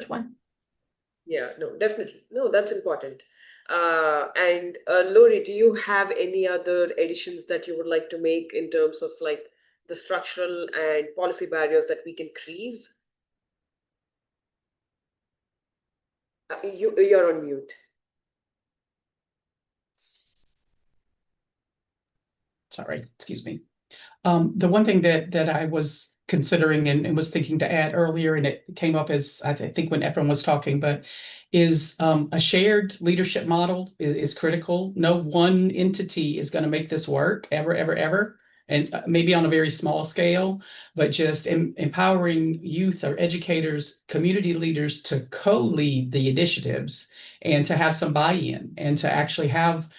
S7: one.
S10: Yeah, no, definitely. No, that's important. And Lori, do you have any other additions that you would like to make in terms of like the structural and policy barriers that we can increase? You're on mute.
S1: Sorry, excuse me. The one thing that I was considering and was thinking to add earlier, and it came up as I think when everyone was talking, but is a shared leadership model is critical. No one entity is going to make this work ever, ever, ever. And maybe on a very small scale, but just empowering youth or educators, community leaders to co-lead the initiatives and to have some buy-in and to actually have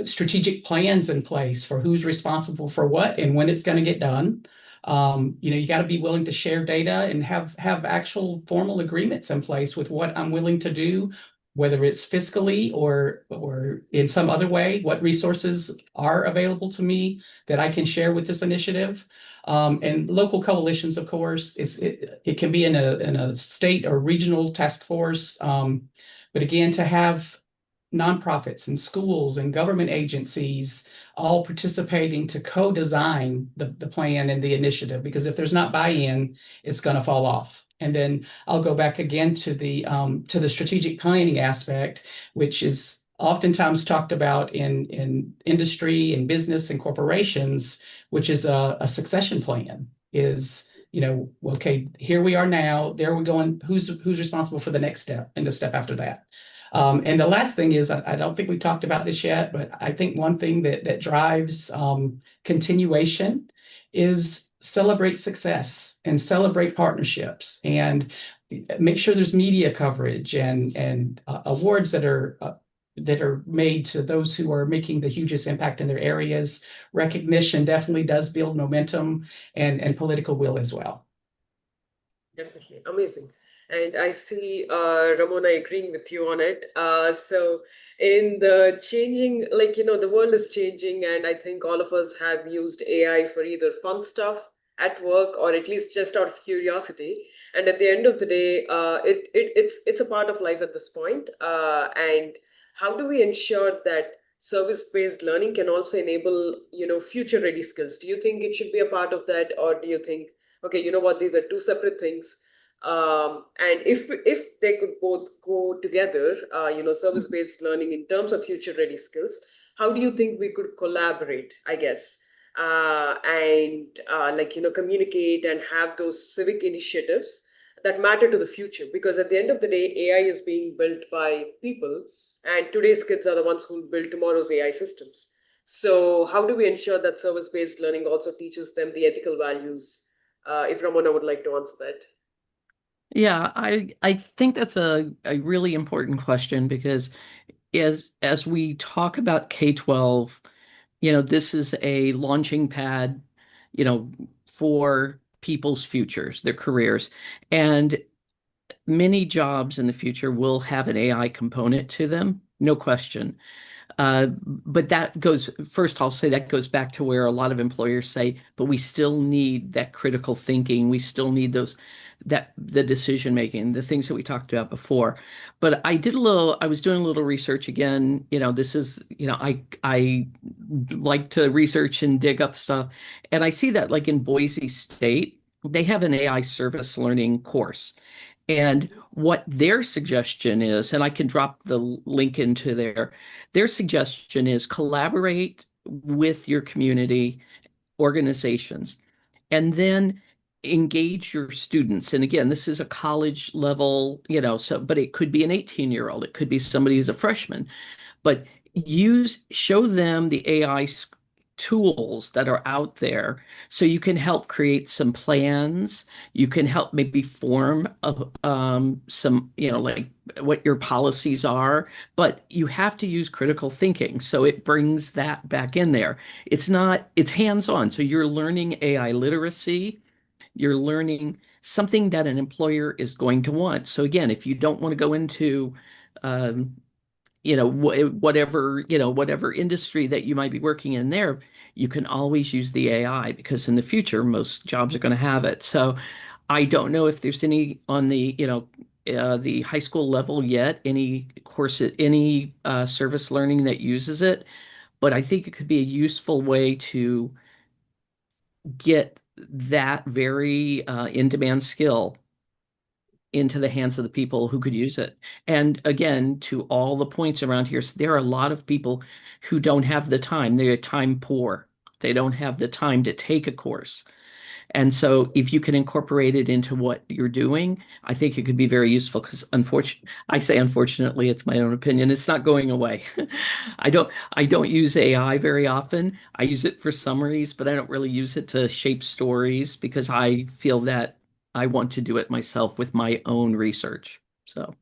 S1: strategic plans in place for who's responsible for what and when it's going to get done. You got to be willing to share data and have actual formal agreements in place with what I'm willing to do, whether it's fiscally or in some other way, what resources are available to me that I can share with this initiative. And local coalitions, of course, it can be in a state or regional task force. But again, to have nonprofits and schools and government agencies all participating to co-design the plan and the initiative, because if there's not buy-in, it's going to fall off. And then I'll go back again to the strategic planning aspect, which is oftentimes talked about in industry and business and corporations, which is a succession plan, is okay, here we are now, there we're going, who's responsible for the next step and the step after that? And the last thing is, I don't think we talked about this yet, but I think one thing that drives continuation is celebrate success and celebrate partnerships and make sure there's media coverage and awards that are made to those who are making the hugest impact in their areas. Recognition definitely does build momentum and political will as well.
S10: Definitely. Amazing. And I see Ramona agreeing with you on it. So in the changing, the world is changing, and I think all of us have used AI for either fun stuff at work or at least just out of curiosity. And at the end of the day, it's a part of life at this point. And how do we ensure that service-based learning can also enable, future-ready skills? Do you think it should be a part of that, or do you think, okay, you know what, these are two separate things? And if they could both go together, service-based learning in terms of future-ready skills, how do you think we could collaborate, I guess, and communicate and have those civic initiatives that matter to the future? Because at the end of the day, AI is being built by people, and today's kids are the ones who will build tomorrow's AI systems. So how do we ensure that service-based learning also teaches them the ethical values? If Ramona would like to answer that.
S11: Yeah, I think that's a really important question, because as we talk about K-12, this is a launching pad, for people's futures, their careers. And many jobs in the future will have an AI component to them, no question. But that goes, first, I'll say that goes back to where a lot of employers say, but we still need that critical thinking. We still need the decision making, the things that we talked about before. But I was doing a little research again. This is, I like to research and dig up stuff. And I see that, like, in Boise State, they have an AI service learning course. And what their suggestion is, and I can drop the link into their suggestion is collaborate with your community organizations and then engage your students. And again, this is a college level, but it could be an 18-year-old, it could be somebody who's a freshman, but show them the AI tools that are out there, so you can help create some plans. You can help maybe form some, like what your policies are, but you have to use critical thinking. So it brings that back in there. It's hands-on. So you're learning AI literacy. You're learning something that an employer is going to want. So again, if you don't want to go into whatever industry that you might be working in there, you can always use the AI, because in the future, most jobs are going to have it. So I don't know if there's any on the high school level yet, any course, any service learning that uses it, but I think it could be a useful way to get that very in-demand skill into the hands of the people who could use it. And again, to all the points around here, there are a lot of people who don't have the time. They're time poor. They don't have the time to take a course. And so if you can incorporate it into what you're doing, I think it could be very useful, because unfortunately, it's my own opinion, it's not going away. I don't use AI very often. I use it for summaries, but I don't really use it to shape stories, because I feel that I want to do it myself with my own research. So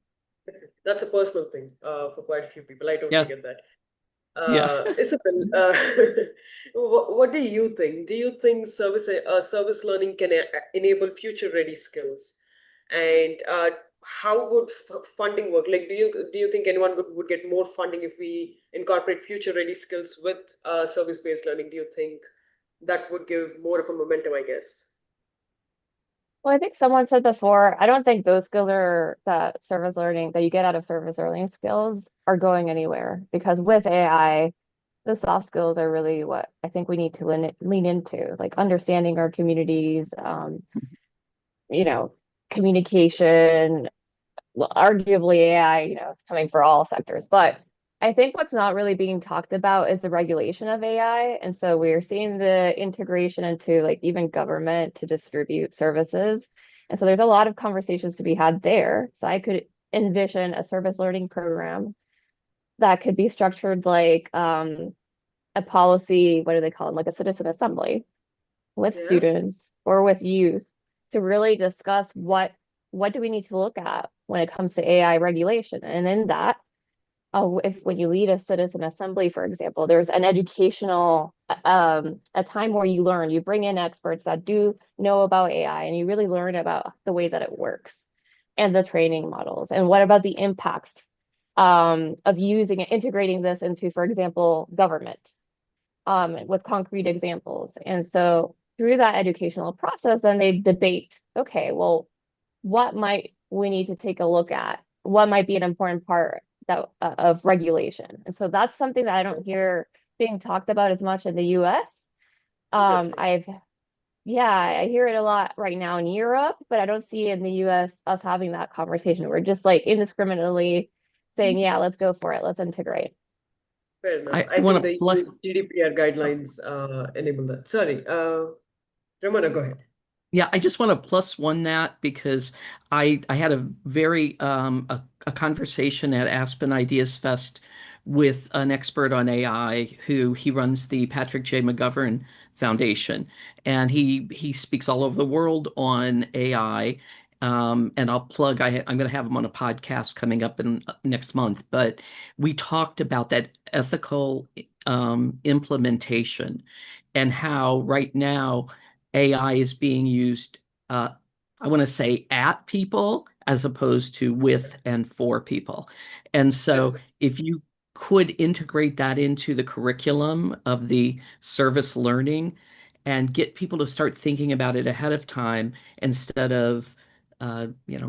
S10: that's a personal thing for quite a few people. I totally get that.
S11: Yeah.
S10: Isabel, what do you think? Do you think service learning can enable future-ready skills? And how would funding work? Like, do you think anyone would get more funding if we incorporate future-ready skills with service-based learning? Do you think that would give more of a momentum, I guess?
S8: Well, I think someone said before, I don't think those skills that service learning that you get out of service learning skills are going anywhere, because with AI, the soft skills are really what I think we need to lean into, like understanding our communities, communication. Well, arguably AI, is coming for all sectors, but I think what's not really being talked about is the regulation of AI. And so we're seeing the integration into like even government to distribute services. And so there's a lot of conversations to be had there. So I could envision a service learning program that could be structured like a policy, what do they call it? Like a citizen assembly with
S10: Yeah,
S8: students or with youth to really discuss what do we need to look at when it comes to AI regulation. And in that, if when you lead a citizen assembly, for example, there's an educational a time where you learn, you bring in experts that do know about AI and you really learn about the way that it works and the training models. And what about the impacts of using it, integrating this into, for example, government with concrete examples. And so through that educational process, then they debate, okay, well, what might we need to take a look at? What might be an important part that of regulation? And so that's something that I don't hear being talked about as much in the US.
S10: interesting.
S8: I hear it a lot right now in Europe, but I don't see in the US us having that conversation. We're just like indiscriminately saying, yeah, let's go for it, let's integrate.
S10: Fair enough.
S11: I
S10: I
S11: want
S10: think
S11: to
S10: the
S11: plus.
S10: EU GDPR guidelines enable that. Sorry, Ramona, go ahead.
S11: Yeah, I just want to plus one that because I had a very a conversation at Aspen Ideas Fest with an expert on AI who he runs the Patrick J. McGovern Foundation, and he speaks all over the world on AI. And I'll plug I'm going to have him on a podcast coming up in next month. But we talked about that ethical implementation and how right now AI is being used, I want to say at people as opposed to with and for people. And so
S10: Fair
S11: if you could integrate that into the curriculum of the service learning and get people to start thinking about it ahead of time instead of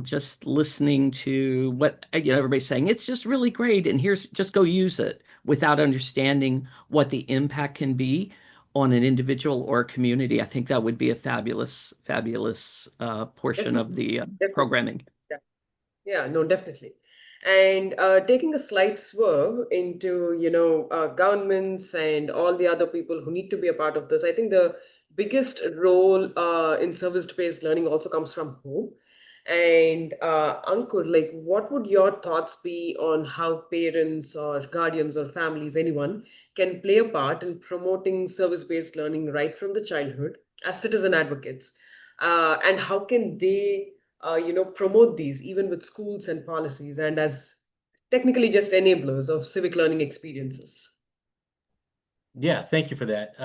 S11: just listening to what everybody's saying, it's just really great and here's just go use it without understanding what the impact can be on an individual or a community. I think that would be a fabulous, fabulous portion of
S10: Definitely,
S11: the
S10: definitely.
S11: programming.
S10: Yeah. Yeah, no, definitely. And taking a slight swerve into, governments and all the other people who need to be a part of this, I think the biggest role in service-based learning also comes from home. And Ankur, like, what would your thoughts be on how parents or guardians or families, anyone, can play a part in promoting service-based learning right from the childhood as citizen advocates? And how can they promote these even with schools and policies and as technically just enablers of civic learning experiences?
S6: Yeah, thank you for that.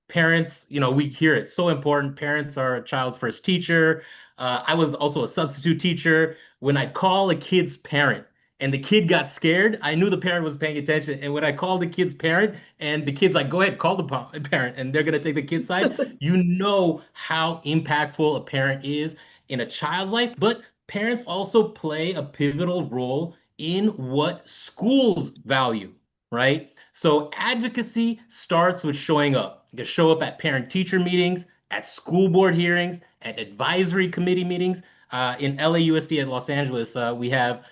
S6: Parents, we hear it so important. Parents are a child's first teacher. I was also a substitute teacher. When I call a kid's parent and the kid got scared, I knew the parent was paying attention. And when I called the kid's parent and the kid's like, go ahead, call the parent, and they're going to take the kid's side, you know how impactful a parent is in a child's life. But parents also play a pivotal role in what schools value, right? So advocacy starts with showing up. You can show up at parent-teacher meetings, at school board hearings, at advisory committee meetings. In LAUSD at Los Angeles, we have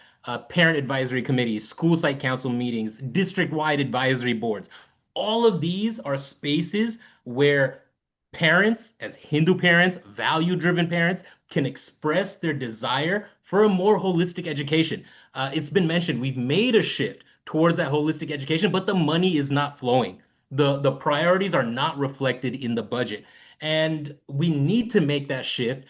S6: parent advisory committees, school site council meetings, district-wide advisory boards. All of these are spaces where parents, as Hindu parents, value-driven parents, can express their desire for a more holistic education. It's been mentioned, we've made a shift towards that holistic education, but the money is not flowing. The priorities are not reflected in the budget. And we need to make that shift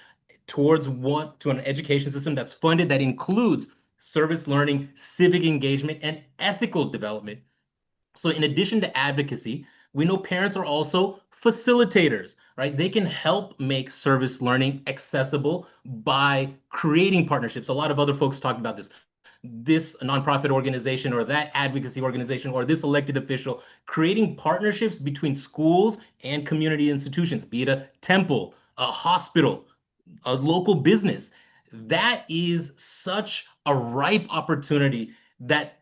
S6: to an education system that's funded, that includes service learning, civic engagement, and ethical development. So in addition to advocacy, we know parents are also facilitators, right? They can help make service learning accessible by creating partnerships. A lot of other folks talked about this nonprofit organization or that advocacy organization or this elected official, creating partnerships between schools and community institutions, be it a temple, a hospital, a local business. That is such a ripe opportunity that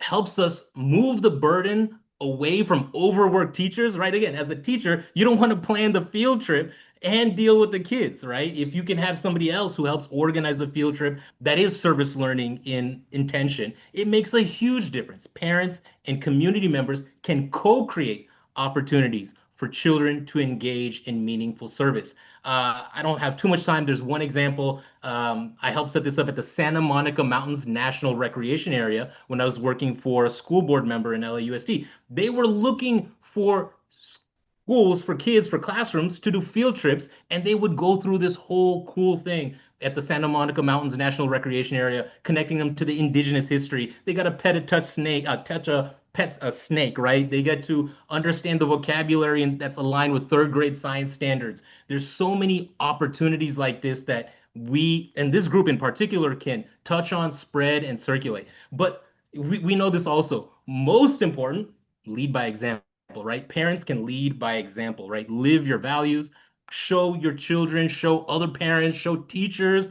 S6: helps us move the burden away from overworked teachers, right? Again, as a teacher, you don't want to plan the field trip and deal with the kids, right? If you can have somebody else who helps organize a field trip that is service learning in intention, it makes a huge difference. Parents and community members can co-create opportunities for children to engage in meaningful service. I don't have too much time. There's one example. I helped set this up at the Santa Monica Mountains National Recreation Area when I was working for a school board member in LAUSD. They were looking for schools for kids for classrooms to do field trips, and they would go through this whole cool thing at the Santa Monica Mountains National Recreation Area, connecting them to the indigenous history. They got to pet a touch snake, touch a pet a snake, right? They get to understand the vocabulary and that's aligned with third grade science standards. There's so many opportunities like this that we and this group in particular can touch on, spread, and circulate. But we know this also. Most important, lead by example, right? Parents can lead by example, right? Live your values, show your children, show other parents, show teachers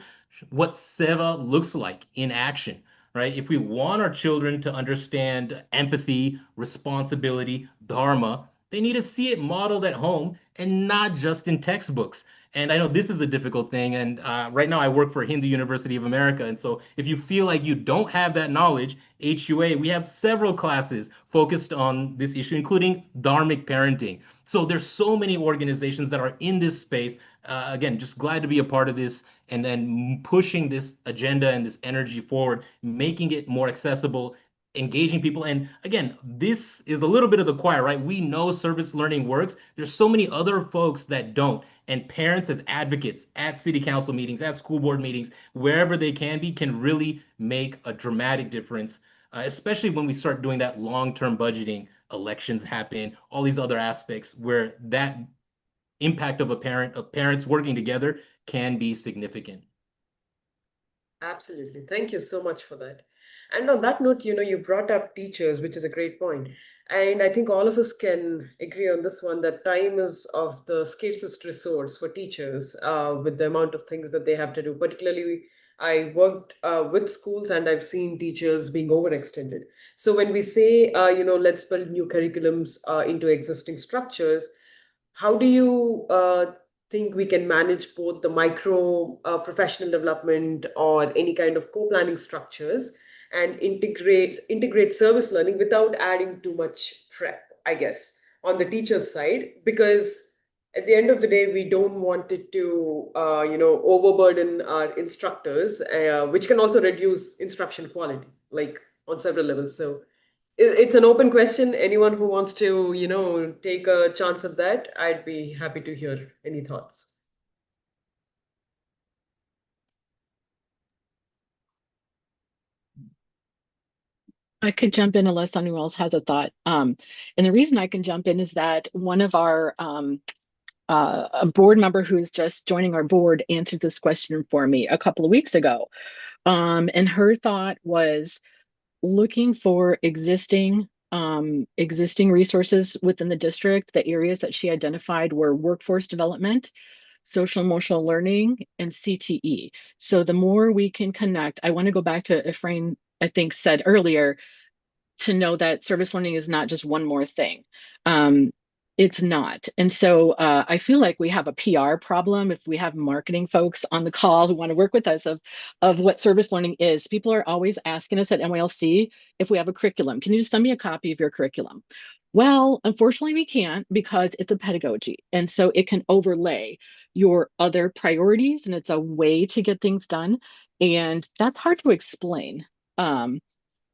S6: what Sewa looks like in action, right? If we want our children to understand empathy, responsibility, dharma, they need to see it modeled at home and not just in textbooks. And I know this is a difficult thing. And right now I work for Hindu University of America. And so if you feel like you don't have that knowledge, HUA, we have several classes focused on this issue, including dharmic parenting. So there's so many organizations that are in this space. Again, just glad to be a part of this and then pushing this agenda and this energy forward, making it more accessible, engaging people. And again, this is a little bit of the choir, right? We know service learning works. There's so many other folks that don't. And parents as advocates at city council meetings, at school board meetings, wherever they can be, can really make a dramatic difference, especially when we start doing that long-term budgeting, elections happen, all these other aspects where that impact of parents working together can be significant.
S10: Absolutely. Thank you so much for that. And on that note, you brought up teachers, which is a great point. And I think all of us can agree on this one that time is of the scarcest resource for teachers with the amount of things that they have to do. Particularly, I worked with schools and I've seen teachers being overextended. So when we say, let's build new curriculums into existing structures, how do you think we can manage both the micro professional development or any kind of co-planning structures and integrate service learning without adding too much prep, I guess, on the teacher's side? Because at the end of the day, we don't want it to overburden our instructors, which can also reduce instruction quality, like on several levels. So it's an open question. Anyone who wants to, take a chance at that, I'd be happy to hear any thoughts.
S5: I could jump in unless anyone else has a thought. And the reason I can jump in is that one of our a board member who's just joining our board answered this question for me a couple of weeks ago. And her thought was looking for existing resources within the district. The areas that she identified were workforce development, social emotional learning, and CTE. So the more we can connect, I want to go back to Efrain, I think, said earlier, to know that service learning is not just one more thing. It's not. And so I feel like we have a PR problem if we have marketing folks on the call who want to work with us of what service learning is. People are always asking us at NYLC if we have a curriculum. Can you just send me a copy of your curriculum? Well, unfortunately, we can't because it's a pedagogy. And so it can overlay your other priorities and it's a way to get things done. And that's hard to explain.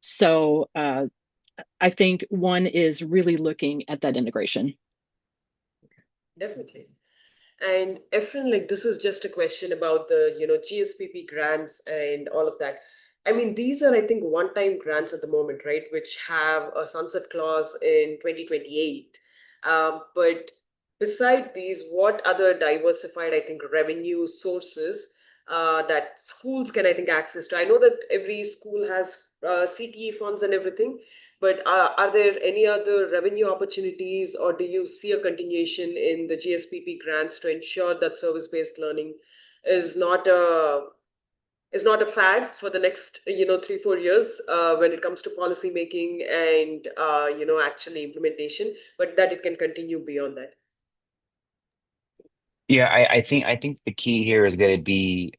S5: So I think one is really looking at that integration.
S10: Definitely. And Efren, like this is just a question about the, GSPP grants and all of that. I mean, these are, I think, one-time grants at the moment, right? Which have a sunset clause in 2028. But beside these, what other diversified, I think, revenue sources that schools can, I think, access to? I know that every school has CTE funds and everything, but are there any other revenue opportunities, or do you see a continuation in the GSPP grants to ensure that service-based learning is not a fad for the next 3-4 years when it comes to policy making and actually implementation, but that it can continue beyond that?
S9: Yeah, I think the key here is going to be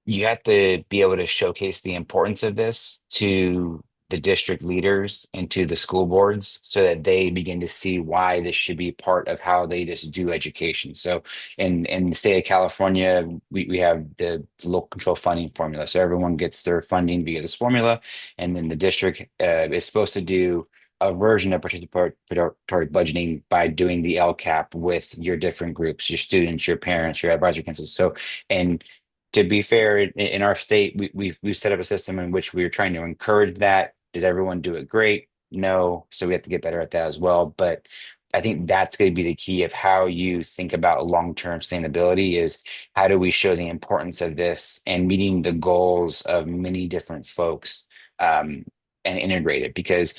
S9: you have to be able to showcase the importance of this to the district leaders and to the school boards so that they begin to see why this should be part of how they just do education. So in the state of California, we have the local control funding formula. So everyone gets their funding via this formula. And then the district is supposed to do a version of participatory budgeting by doing the LCAP with your different groups, your students, your parents, your advisory councils. So, and to be fair, in our state, we've set up a system in which we are trying to encourage that. Does everyone do it great? No. So we have to get better at that as well. But I think that's going to be the key of how you think about long-term sustainability is how do we show the importance of this and meeting the goals of many different folks and integrate it because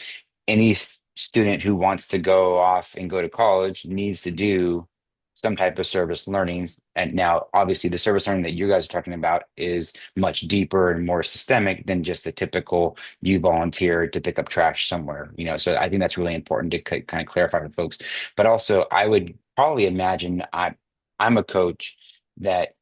S9: any student who wants to go off and go to college needs to do some type of service learning. And now, obviously, the service learning that you guys are talking about is much deeper and more systemic than just the typical you volunteer to pick up trash somewhere. So I think that's really important to kind of clarify for folks. But also, I would probably imagine I'm a coach that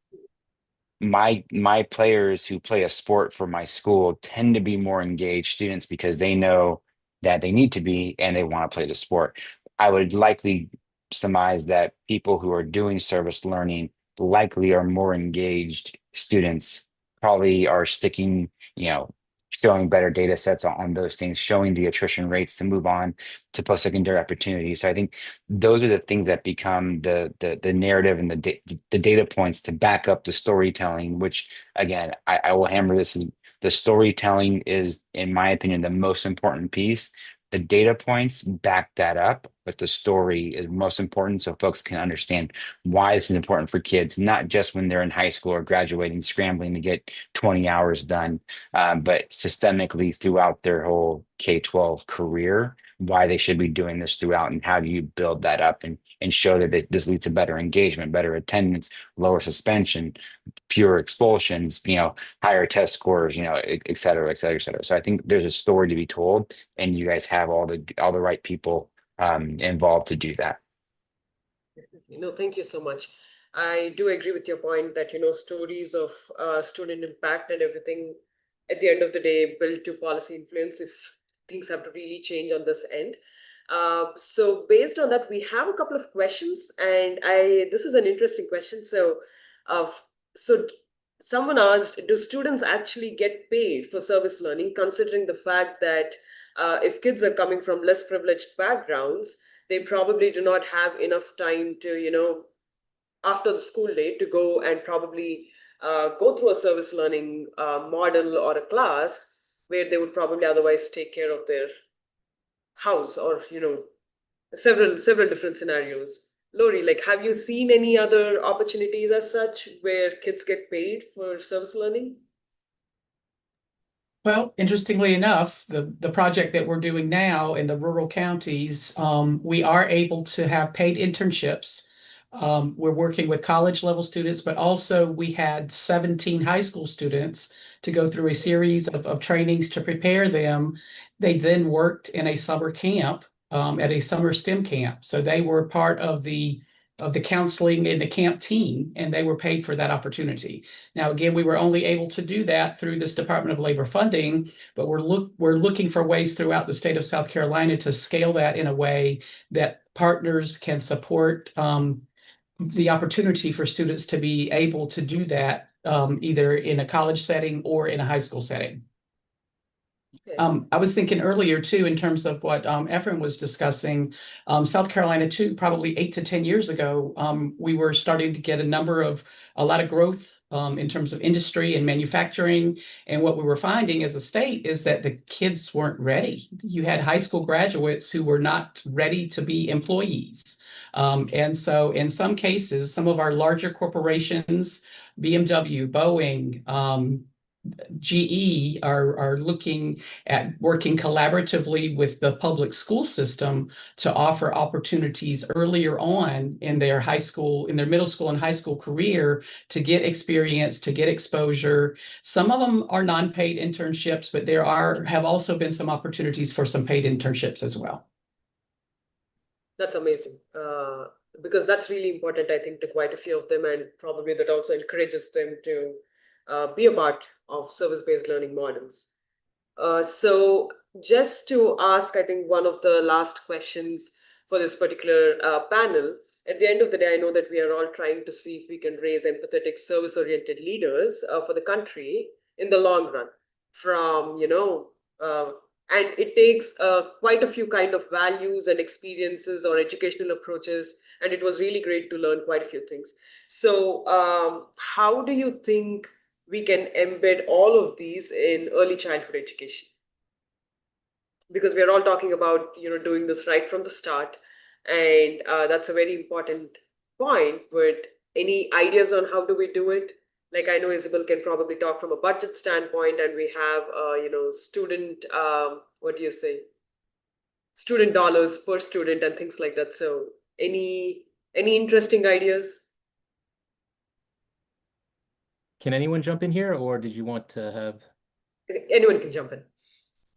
S9: my players who play a sport for my school tend to be more engaged students because they know that they need to be and they want to play the sport. I would likely surmise that people who are doing service learning likely are more engaged students, probably are sticking, showing better data sets on those things, showing the attrition rates to move on to post-secondary opportunities. So I think those are the things that become the narrative and the data points to back up the storytelling, which again, I will hammer this. The storytelling is, in my opinion, the most important piece. The data points back that up, but the story is most important so folks can understand why this is important for kids, not just when they're in high school or graduating, scrambling to get 20 hours done, but systemically throughout their whole K-12 career, why they should be doing this throughout and how do you build that up and show that this leads to better engagement, better attendance, lower suspension, fewer expulsions, higher test scores, et cetera, et cetera, et cetera. So I think there's a story to be told, and you guys have all the right people involved to do that.
S10: No, thank you so much. I do agree with your point that, stories of student impact and everything at the end of the day build to policy influence if things have to really change on this end. So based on that, we have a couple of questions, and this is an interesting question. So, uh, so someone asked, do students actually get paid for service learning, considering the fact that if kids are coming from less privileged backgrounds, they probably do not have enough time to, after the school day to go and probably go through a service learning model or a class where they would probably otherwise take care of their house or, several different scenarios. Lori, have you seen any other opportunities as such where kids get paid for service learning?
S1: Well, interestingly enough, the project that we're doing now in the rural counties, we are able to have paid internships. We're working with college level students, but also we had 17 high school students to go through a series of trainings to prepare them. They then worked in a summer camp, at a summer STEM camp. So they were part of the counseling in the camp team, and they were paid for that opportunity. Now, again, we were only able to do that through this Department of Labor funding, but we're looking for ways throughout the state of South Carolina to scale that in a way that partners can support the opportunity for students to be able to do that either in a college setting or in a high school setting.
S10: Okay.
S1: I was thinking earlier too, in terms of what Ephraim was discussing, South Carolina too, probably 8 to 10 years ago, we were starting to get a lot of growth in terms of industry and manufacturing. And what we were finding as a state is that the kids weren't ready. You had high school graduates who were not ready to be employees. And so in some cases, some of our larger corporations, BMW, Boeing, GE are looking at working collaboratively with the public school system to offer opportunities earlier on in their middle school and high school career to get experience, to get exposure. Some of them are non-paid internships, but have also been some opportunities for some paid internships as well.
S10: That's amazing. because that's really important, I think, to quite a few of them, and probably that also encourages them to be a part of service-based learning models. So just to ask, I think, one of the last questions for this particular panel, at the end of the day, I know that we are all trying to see if we can raise empathetic, service-oriented leaders for the country in the long run from, and it takes quite a few kind of values and experiences or educational approaches, and it was really great to learn quite a few things. So how do you think we can embed all of these in early childhood education? Because we are all talking about doing this right from the start, and that's a very important point. But any ideas on how do we do it? Like, I know Isabel can probably talk from a budget standpoint, and we have student what do you say, student dollars per student and things like that. So any interesting ideas?
S6: Can anyone jump in here, or did you want to have?
S10: Anyone can jump in.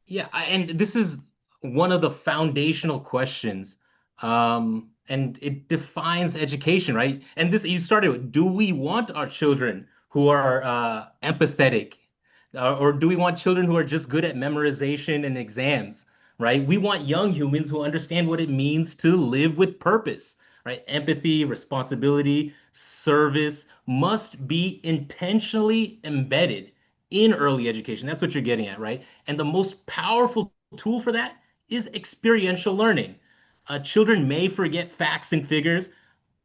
S6: Yeah, and this is one of the foundational questions, and it defines education, right? And this, you started with, do we want our children who are empathetic, or do we want children who are just good at memorization and exams, right? We want young humans who understand what it means to live with purpose, right? Empathy, responsibility, service must be intentionally embedded in early education. That's what you're getting at, right? And the most powerful tool for that is experiential learning. Children may forget facts and figures,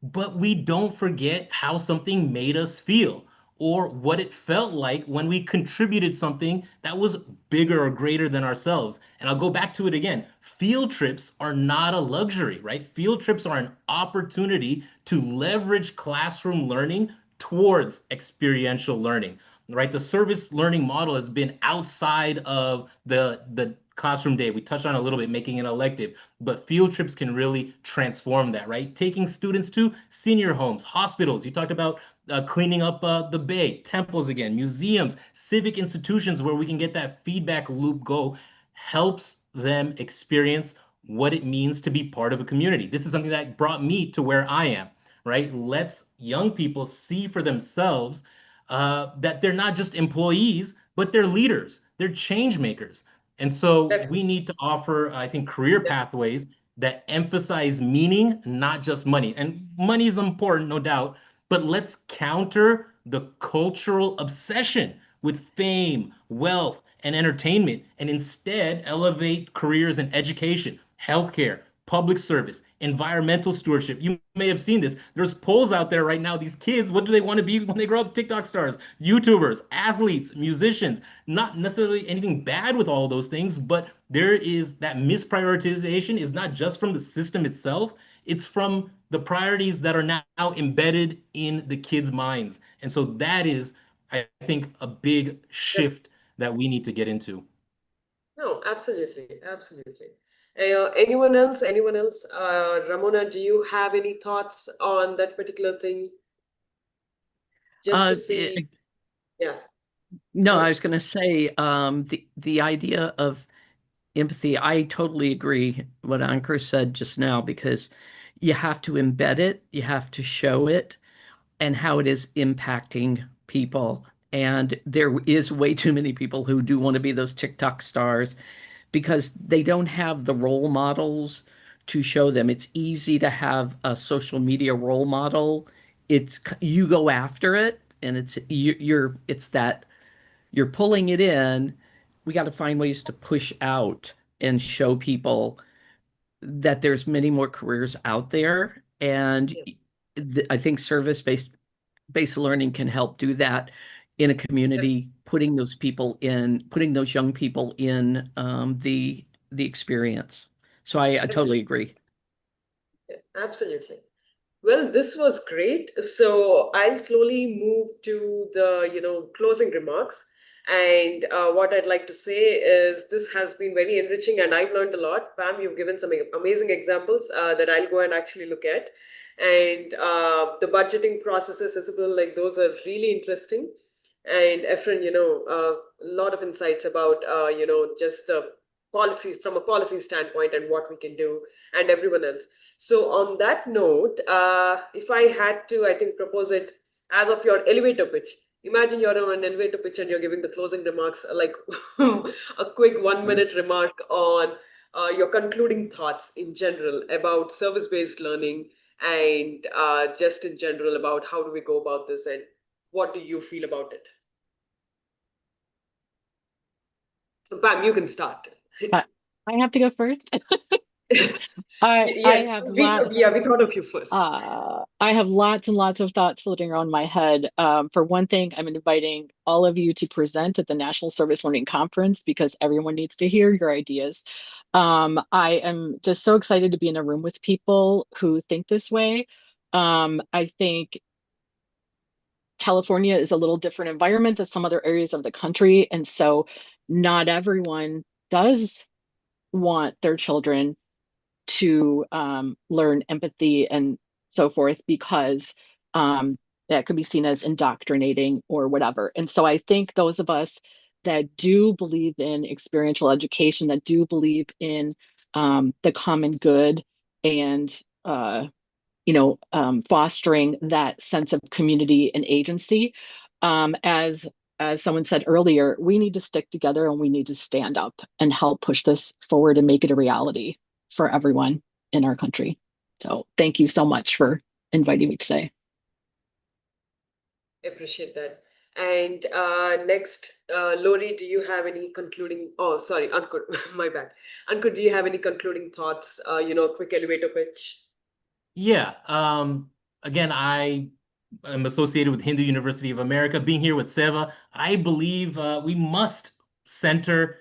S6: but we don't forget how something made us feel or what it felt like when we contributed something that was bigger or greater than ourselves. And I'll go back to it again. Field trips are not a luxury, right? Field trips are an opportunity to leverage classroom learning towards experiential learning, right? The service learning model has been outside of the classroom day. We touched on it a little bit, making it elective, but field trips can really transform that, right? Taking students to senior homes, hospitals. You talked about cleaning up the bay, temples again, museums, civic institutions where we can get that feedback loop go, helps them experience what it means to be part of a community. This is something that brought me to where I am, right? Let's young people see for themselves that they're not just employees, but they're leaders, they're change makers. And so we need to offer, I think, career pathways that emphasize meaning, not just money. And money is important, no doubt, but let's counter the cultural obsession with fame, wealth, and entertainment, and instead elevate careers in education, healthcare, public service, environmental stewardship. You may have seen this. There's polls out there right now. These kids, what do they want to be when they grow up? TikTok stars, YouTubers, athletes, musicians. Not necessarily anything bad with all of those things, but there is that misprioritization is not just from the system itself, it's from the priorities that are now embedded in the kids' minds. And so that is, I think, a big shift that we need to get into.
S10: No, absolutely, absolutely. Anyone else? Anyone else? Ramona, do you have any thoughts on that particular thing? Just to see, yeah.
S11: No, I was going to say the idea of empathy. I totally agree what Ankur said just now, because you have to embed it, you have to show it, and how it is impacting people. And there is way too many people who do want to be those TikTok stars because they don't have the role models to show them. It's easy to have a social media role model. It's you go after it, and it's that you're pulling it in. We got to find ways to push out and show people that there's many more careers out there. And I think service-based learning can help do that in a community, putting those young people in the experience. So I totally agree.
S10: Yeah, absolutely. Well, this was great. So I'll slowly move to the, closing remarks. And what I'd like to say is this has been very enriching and I've learned a lot. Pam, you've given some amazing examples that I'll go and actually look at. And the budgeting processes, Isabel, like those are really interesting. And Efren, a lot of insights about, just the policy from a policy standpoint and what we can do and everyone else. So on that note, if I had to, I think, propose it as of your elevator pitch. Imagine you're on an elevator pitch and you're giving the closing remarks, like a quick 1 minute remark on your concluding thoughts in general about service-based learning and just in general about how do we go about this and what do you feel about it? Bam, you can start.
S5: I have to go first. I
S10: Yes,
S5: have
S10: we thought of you first.
S5: I have lots and lots of thoughts floating around my head. For one thing, I'm inviting all of you to present at the National Service Learning Conference because everyone needs to hear your ideas. I am just so excited to be in a room with people who think this way. I think California is a little different environment than some other areas of the country, and so not everyone does want their children to learn empathy and so forth because that could be seen as indoctrinating or whatever. And so I think those of us that do believe in experiential education, that do believe in the common good and fostering that sense of community and agency, as someone said earlier, we need to stick together and we need to stand up and help push this forward and make it a reality for everyone in our country. So thank you so much for inviting me today.
S10: Appreciate that. And next, Lori, do you have any concluding? Oh, sorry, Ankur, my bad. Ankur, do you have any concluding thoughts? Quick elevator pitch.
S6: Yeah. Again, I am associated with Hindu University of America. Being here with Sewa, I believe we must center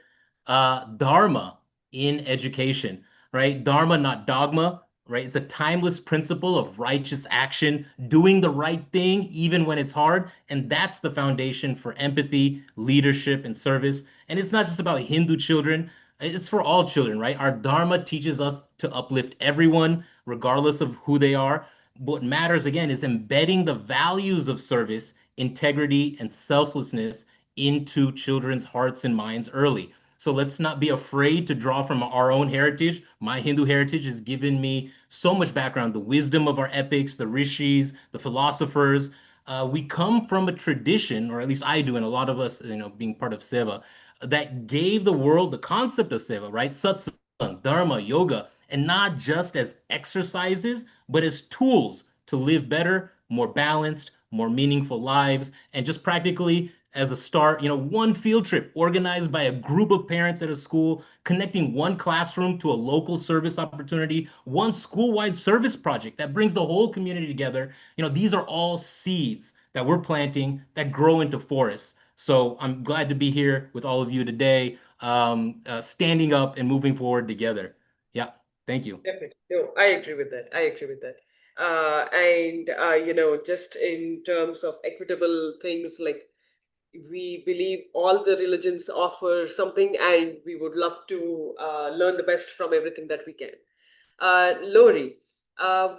S6: Dharma in education, right? Dharma, not dogma, right? It's a timeless principle of righteous action, doing the right thing even when it's hard. And that's the foundation for empathy, leadership, and service. And it's not just about Hindu children. It's for all children, right? Our Dharma teaches us to uplift everyone, regardless of who they are. What matters, again, is embedding the values of service, integrity, and selflessness into children's hearts and minds early. So let's not be afraid to draw from our own heritage. My Hindu heritage has given me so much background, the wisdom of our epics, the rishis, the philosophers. We come from a tradition, or at least I do, and a lot of us, being part of Seva, that gave the world the concept of Seva, right? Satsang, Dharma, yoga, and not just as exercises, but as tools to live better, more balanced, more meaningful lives. And just practically as a start, one field trip organized by a group of parents at a school, connecting one classroom to a local service opportunity, one school-wide service project that brings the whole community together. These are all seeds that we're planting that grow into forests. So I'm glad to be here with all of you today, standing up and moving forward together. Yeah, thank you.
S10: Definitely. No, I agree with that. Just in terms of equitable things, like we believe all the religions offer something and we would love to learn the best from everything that we can. Lori,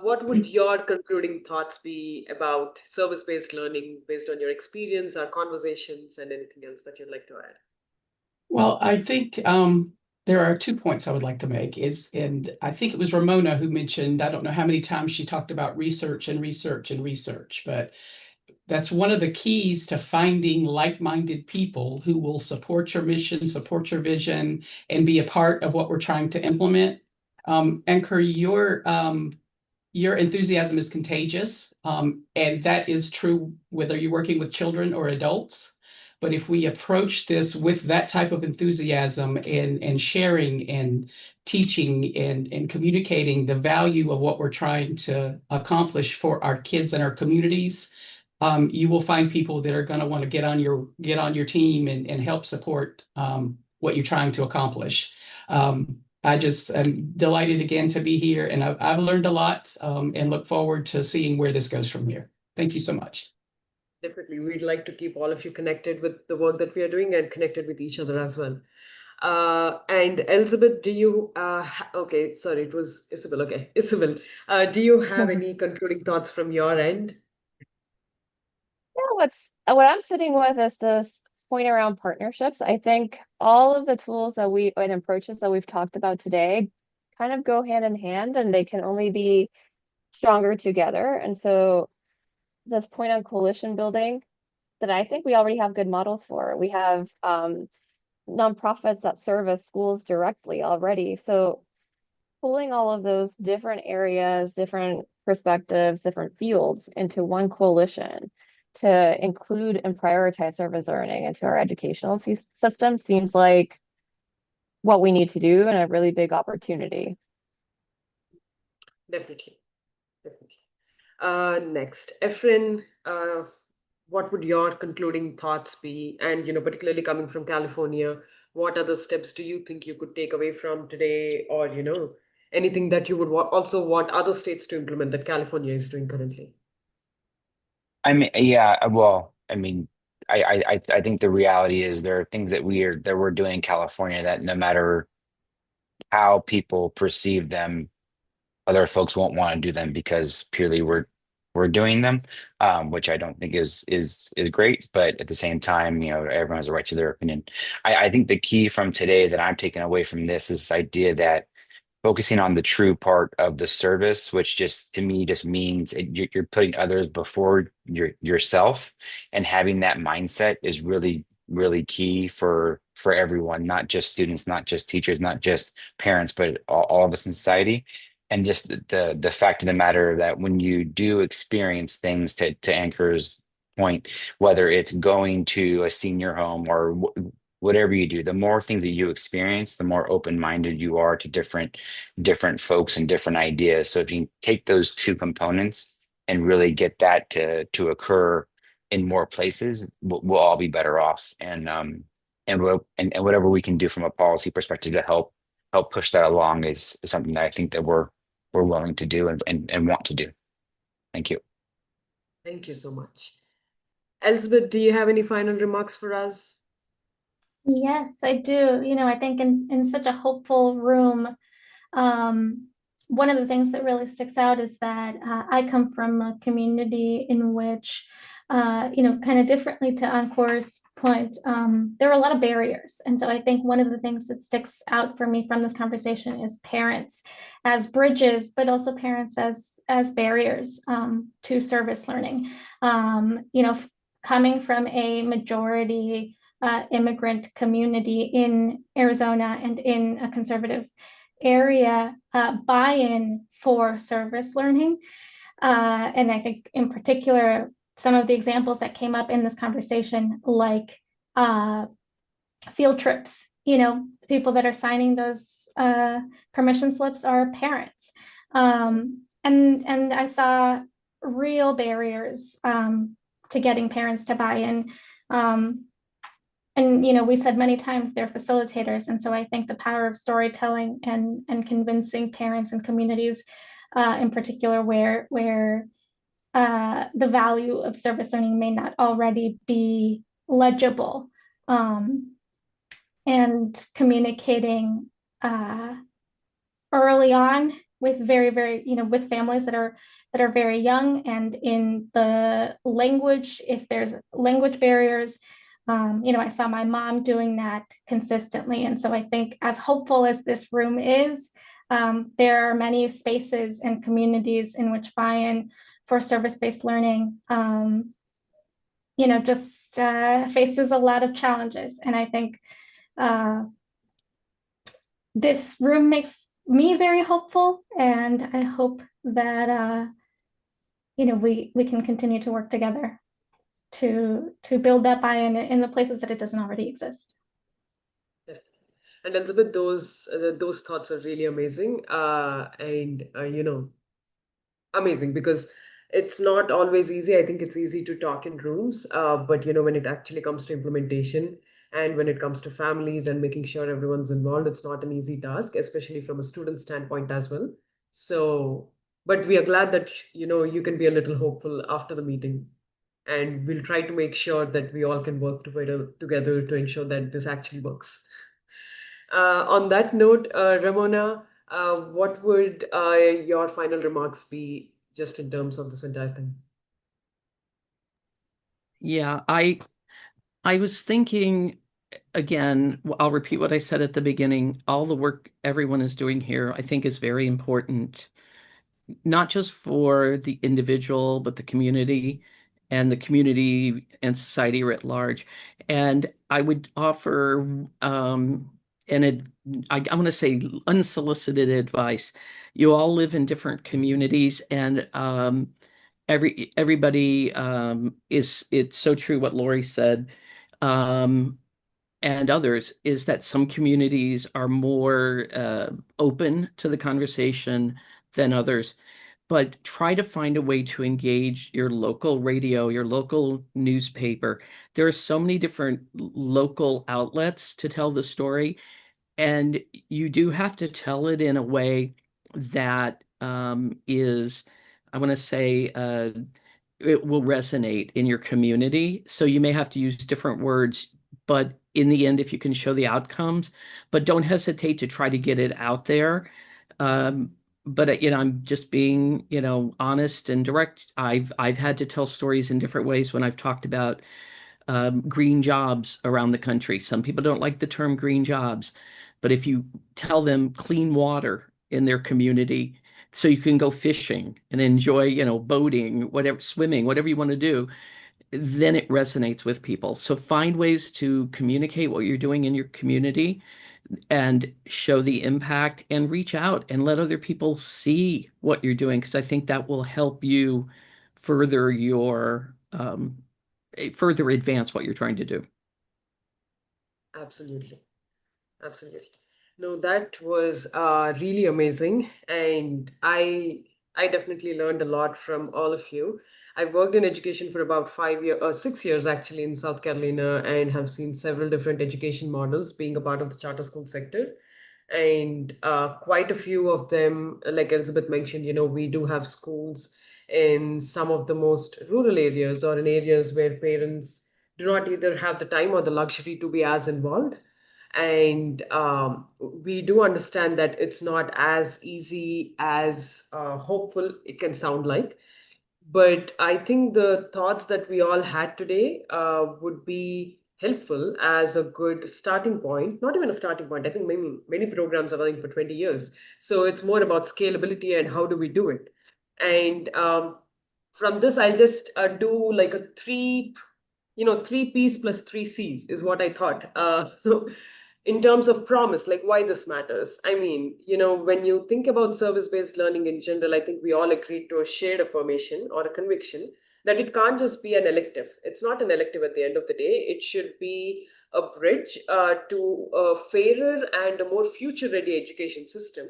S10: what would your concluding thoughts be about service-based learning based on your experience, our conversations, and anything else that you'd like to add?
S1: Well, I think there are 2 points I would like to make and I think it was Ramona who mentioned, I don't know how many times she talked about research and research and research, but that's one of the keys to finding like-minded people who will support your mission, support your vision, and be a part of what we're trying to implement. Ankur, your enthusiasm is contagious, and that is true whether you're working with children or adults. But if we approach this with that type of enthusiasm and sharing and teaching and communicating the value of what we're trying to accomplish for our kids and our communities, you will find people that are going to want to get on your team and help support what you're trying to accomplish. I just am delighted again to be here, and I've learned a lot and look forward to seeing where this goes from here. Thank you so much.
S10: Definitely, we'd like to keep all of you connected with the work that we are doing and connected with each other as well. And Elizabeth, do you, okay, sorry, it was Isabel. Okay, Isabel, do you have any concluding thoughts from your end?
S8: Yeah, what I'm sitting with is this point around partnerships, I think all of the tools that and approaches that we've talked about today kind of go hand in hand, and they can only be stronger together. And so this point on coalition building that I think we already have good models for. We have nonprofits that service schools directly already. So pulling all of those different areas, different perspectives, different fields into one coalition to include and prioritize service learning into our educational system seems like what we need to do and a really big opportunity.
S10: Definitely. Next, Efren, what would your concluding thoughts be? And, particularly coming from California, what other steps do you think you could take away from today? Or, anything that you would also want other states to implement that California is doing currently?
S9: I mean, yeah, well, I mean, I think the reality is there are things that we're doing in California that no matter how people perceive them, other folks won't want to do them because purely we're doing them, which I don't think is great. But at the same time, everyone has a right to their opinion. I think the key from today that I'm taking away from this is this idea that focusing on the true part of the service, which just to me just means you're putting others before yourself, and having that mindset is really, really key for everyone, not just students, not just teachers, not just parents, but all of us in society. And just the fact of the matter that when you do experience things, to Anchor's point, whether it's going to a senior home or whatever you do, the more things that you experience, the more open-minded you are to different folks and different ideas. So if you can take those two components and really get that to occur in more places, we'll all be better off. And whatever we can do from a policy perspective to help push that along is something that I think that we're willing to do and want to do. Thank you.
S10: Thank you so much. Elizabeth, do you have any final remarks for us?
S7: Yes, I do. I think in such a hopeful room, one of the things that really sticks out is that I come from a community in which, kind of differently to Encore's point, there are a lot of barriers. And so I think one of the things that sticks out for me from this conversation is parents as bridges, but also parents as barriers to service learning. Coming from a majority immigrant community in Arizona and in a conservative area, buy-in for service learning. And I think in particular, some of the examples that came up in this conversation, like field trips, people that are signing those permission slips are parents. And I saw real barriers to getting parents to buy in. And we said many times they're facilitators, and so I think the power of storytelling and convincing parents and communities, in particular, where the value of service learning may not already be legible, and communicating early on with very with families that are very young, and in the language, if there's language barriers. I saw my mom doing that consistently. And so I think as hopeful as this room is, there are many spaces and communities in which buy-in for service-based learning, just faces a lot of challenges. And I think this room makes me very hopeful. And I hope that, we can continue to work together to build that buy-in in the places that it doesn't already exist.
S10: And Elizabeth, those thoughts are really amazing, amazing, because it's not always easy. I think it's easy to talk in rooms, but when it actually comes to implementation and when it comes to families and making sure everyone's involved, it's not an easy task, especially from a student standpoint as well. So, but we are glad that you can be a little hopeful after the meeting. And we'll try to make sure that we all can work together to ensure that this actually works. On that note, Ramona, what would your final remarks be just in terms of this entire thing?
S11: Yeah, I was thinking, again, I'll repeat what I said at the beginning. All the work everyone is doing here, I think, is very important, not just for the individual, but the community and society writ large. And I would offer I want to say unsolicited advice. You all live in different communities, and everybody it's so true what Lori said. Um, and others is that some communities are more open to the conversation than others. But try to find a way to engage your local radio, your local newspaper. There are so many different local outlets to tell the story, and you do have to tell it in a way that is, I want to say, it will resonate in your community. So you may have to use different words, but in the end, if you can show the outcomes, but don't hesitate to try to get it out there. But I'm just being, honest and direct. I've had to tell stories in different ways when I've talked about green jobs around the country. Some people don't like the term green jobs, but if you tell them clean water in their community, so you can go fishing and enjoy, boating, whatever, swimming, whatever you want to do, then it resonates with people. So find ways to communicate what you're doing in your community and show the impact and reach out and let other people see what you're doing, because I think that will help you further your further advance what you're trying to do.
S10: Absolutely. Absolutely. No, that was really amazing. And I definitely learned a lot from all of you. I've worked in education for about 5 years, 6 years actually in South Carolina, and have seen several different education models being a part of the charter school sector. And quite a few of them, like Elizabeth mentioned, we do have schools in some of the most rural areas or in areas where parents do not either have the time or the luxury to be as involved. And we do understand that it's not as easy as hopeful it can sound like. But I think the thoughts that we all had today would be helpful as a good starting point. Not even a starting point. I think many programs are running for 20 years. So it's more about scalability and how do we do it. And from this, I'll just do like a three P's plus three C's is what I thought. So in terms of promise, like why this matters. I mean, when you think about service-based learning in general, I think we all agreed to a shared affirmation or a conviction that it can't just be an elective. It's not an elective at the end of the day. It should be a bridge to a fairer and a more future-ready education system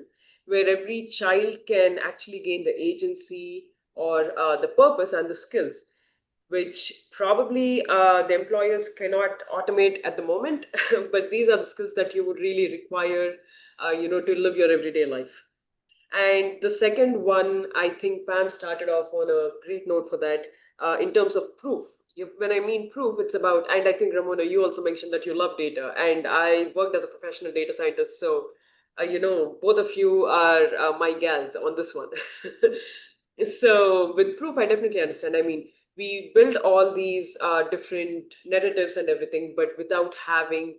S10: where every child can actually gain the agency or the purpose and the skills which probably the employers cannot automate at the moment. But these are the skills that you would really require, to live your everyday life. And the second one, I think Pam started off on a great note for that in terms of proof. When I mean proof, it's about, and I think Ramona, you also mentioned that you love data, and I worked as a professional data scientist. So, both of you are my gals on this one. So, with proof, I definitely understand. I mean, we build all these different narratives and everything, but without having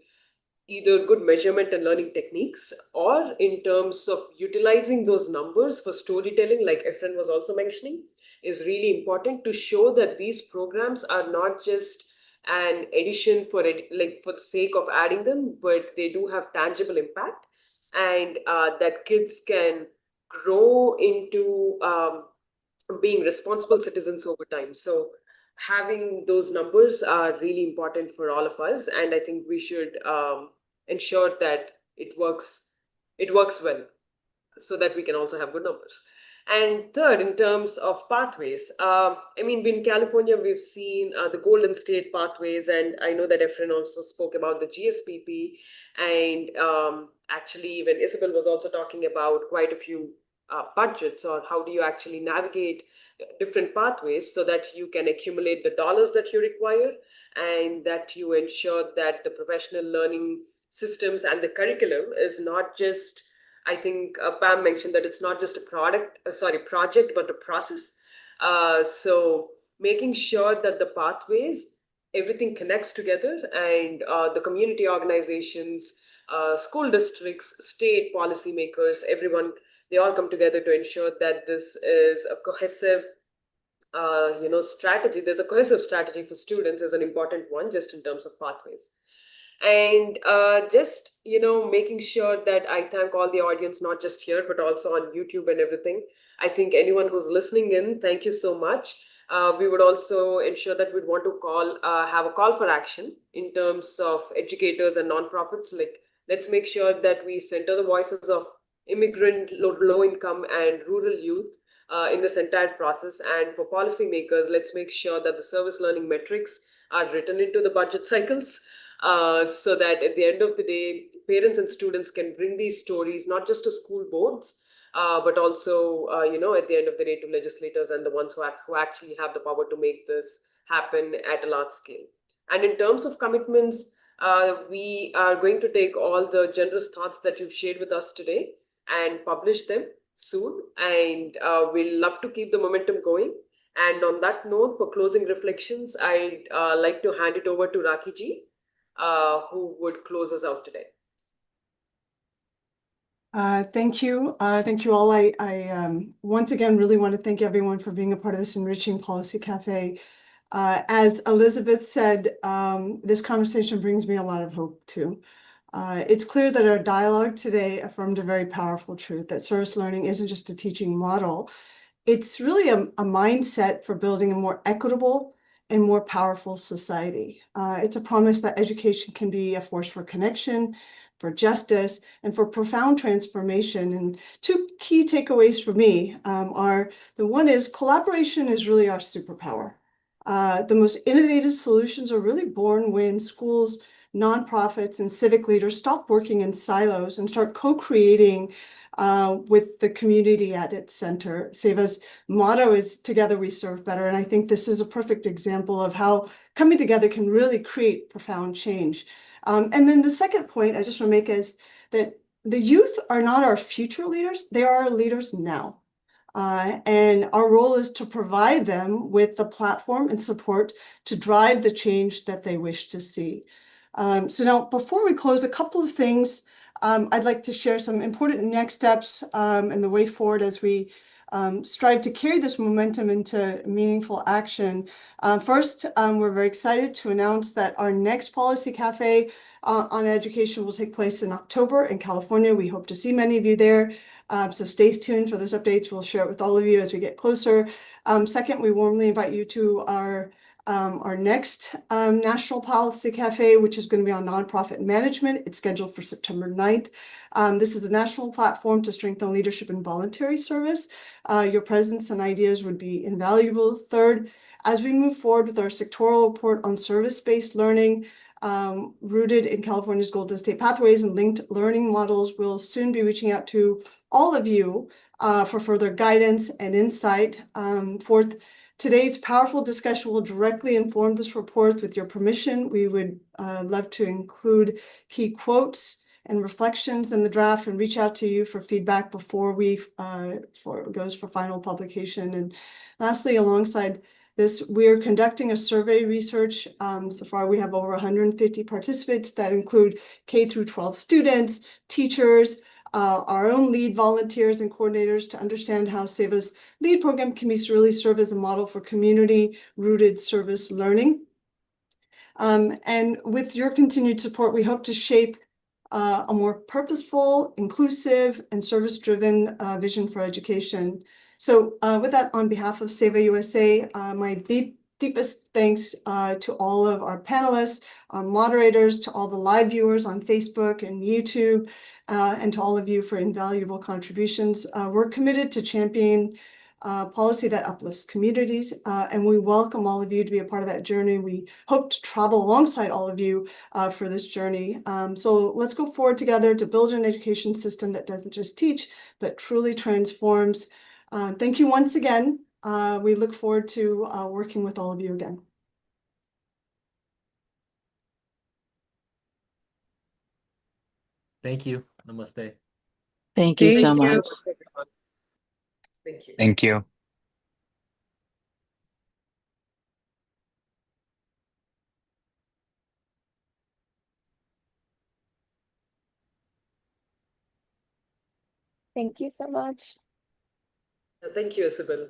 S10: either good measurement and learning techniques or in terms of utilizing those numbers for storytelling, like Efren was also mentioning, is really important to show that these programs are not just an addition for for the sake of adding them, but they do have tangible impact, and that kids can grow into being responsible citizens over time. So having those numbers are really important for all of us, and I think we should ensure that it works well so that we can also have good numbers. And third, in terms of pathways, I mean, in California, we've seen the Golden State pathways, and I know that Efren also spoke about the GSPP, and actually, even Isabel was also talking about quite a few budgets, or how do you actually navigate different pathways so that you can accumulate the dollars that you require, and that you ensure that the professional learning systems and the curriculum is not just, I think Pam mentioned that it's not just a project, but a process. So making sure that the pathways everything connects together, and the community organizations, school districts, state policymakers, everyone, they all come together to ensure that this is a cohesive strategy. There's a cohesive strategy for students is an important one, just in terms of pathways. And just making sure that I thank all the audience, not just here but also on YouTube and everything. I think anyone who's listening in, thank you so much. We would also ensure that we'd want to have a call for action in terms of educators and nonprofits. Like, let's make sure that we center the voices of immigrant, low income and rural youth in this entire process. And for policymakers, let's make sure that the service learning metrics are written into the budget cycles, so that at the end of the day, parents and students can bring these stories not just to school boards, but also, at the end of the day, to legislators and the ones who actually have the power to make this happen at a large scale. And in terms of commitments, we are going to take all the generous thoughts that you've shared with us today and publish them soon. And we'll love to keep the momentum going. And on that note, for closing reflections, I'd like to hand it over to Rakhi ji, who would close us out today.
S2: Thank you. Thank you all. I once again really want to thank everyone for being a part of this Enriching Policy Cafe. As Elizabeth said, this conversation brings me a lot of hope too. It's clear that our dialogue today affirmed a very powerful truth, that service learning isn't just a teaching model. It's really a mindset for building a more equitable and more powerful society. It's a promise that education can be a force for connection, for justice, and for profound transformation. And two key takeaways for me are, the one is collaboration is really our superpower. The most innovative solutions are really born when schools, nonprofits, and civic leaders stop working in silos and start co-creating with the community at its center. Sewa's motto is "Together we serve better," and I think this is a perfect example of how coming together can really create profound change. And then the second point I just want to make is that the youth are not our future leaders, they are our leaders now. And our role is to provide them with the platform and support to drive the change that they wish to see. So now, before we close, a couple of things. I'd like to share some important next steps and the way forward as we strive to carry this momentum into meaningful action. First, we're very excited to announce that our next Policy Cafe on education will take place in October in California. We hope to see many of you there. So stay tuned for those updates. We'll share it with all of you as we get closer. Second, we warmly invite you to our next National Policy Cafe, which is going to be on nonprofit management. It's scheduled for September 9th. This is a national platform to strengthen leadership and voluntary service. Your presence and ideas would be invaluable. Third, as we move forward with our sectoral report on service-based learning, rooted in California's Golden State Pathways and linked learning models, we'll soon be reaching out to all of you for further guidance and insight. Fourth, today's powerful discussion will directly inform this report. With your permission, we would love to include key quotes and reflections in the draft and reach out to you for feedback before it goes for final publication. And lastly, alongside this, we're conducting a survey research. So far, we have over 150 participants that include K through 12 students, teachers, our own lead volunteers and coordinators to understand how Sewa's lead program can really serve as a model for community-rooted service learning. And with your continued support, we hope to shape a more purposeful, inclusive, and service-driven vision for education. So with that, on behalf of Sewa USA, my deepest thanks to all of our panelists, our moderators, to all the live viewers on Facebook and YouTube, and to all of you for invaluable contributions. We're committed to championing policy that uplifts communities, and we welcome all of you to be a part of that journey. We hope to travel alongside all of you for this journey. So let's go forward together to build an education system that doesn't just teach, but truly transforms. Thank you once again. We look forward to working with all of you again.
S6: Thank you. Namaste.
S5: Thank you so
S3: Thank you.
S5: much.
S10: Thank you.
S9: Thank you.
S8: Thank you so much.
S10: Thank you, Isabel.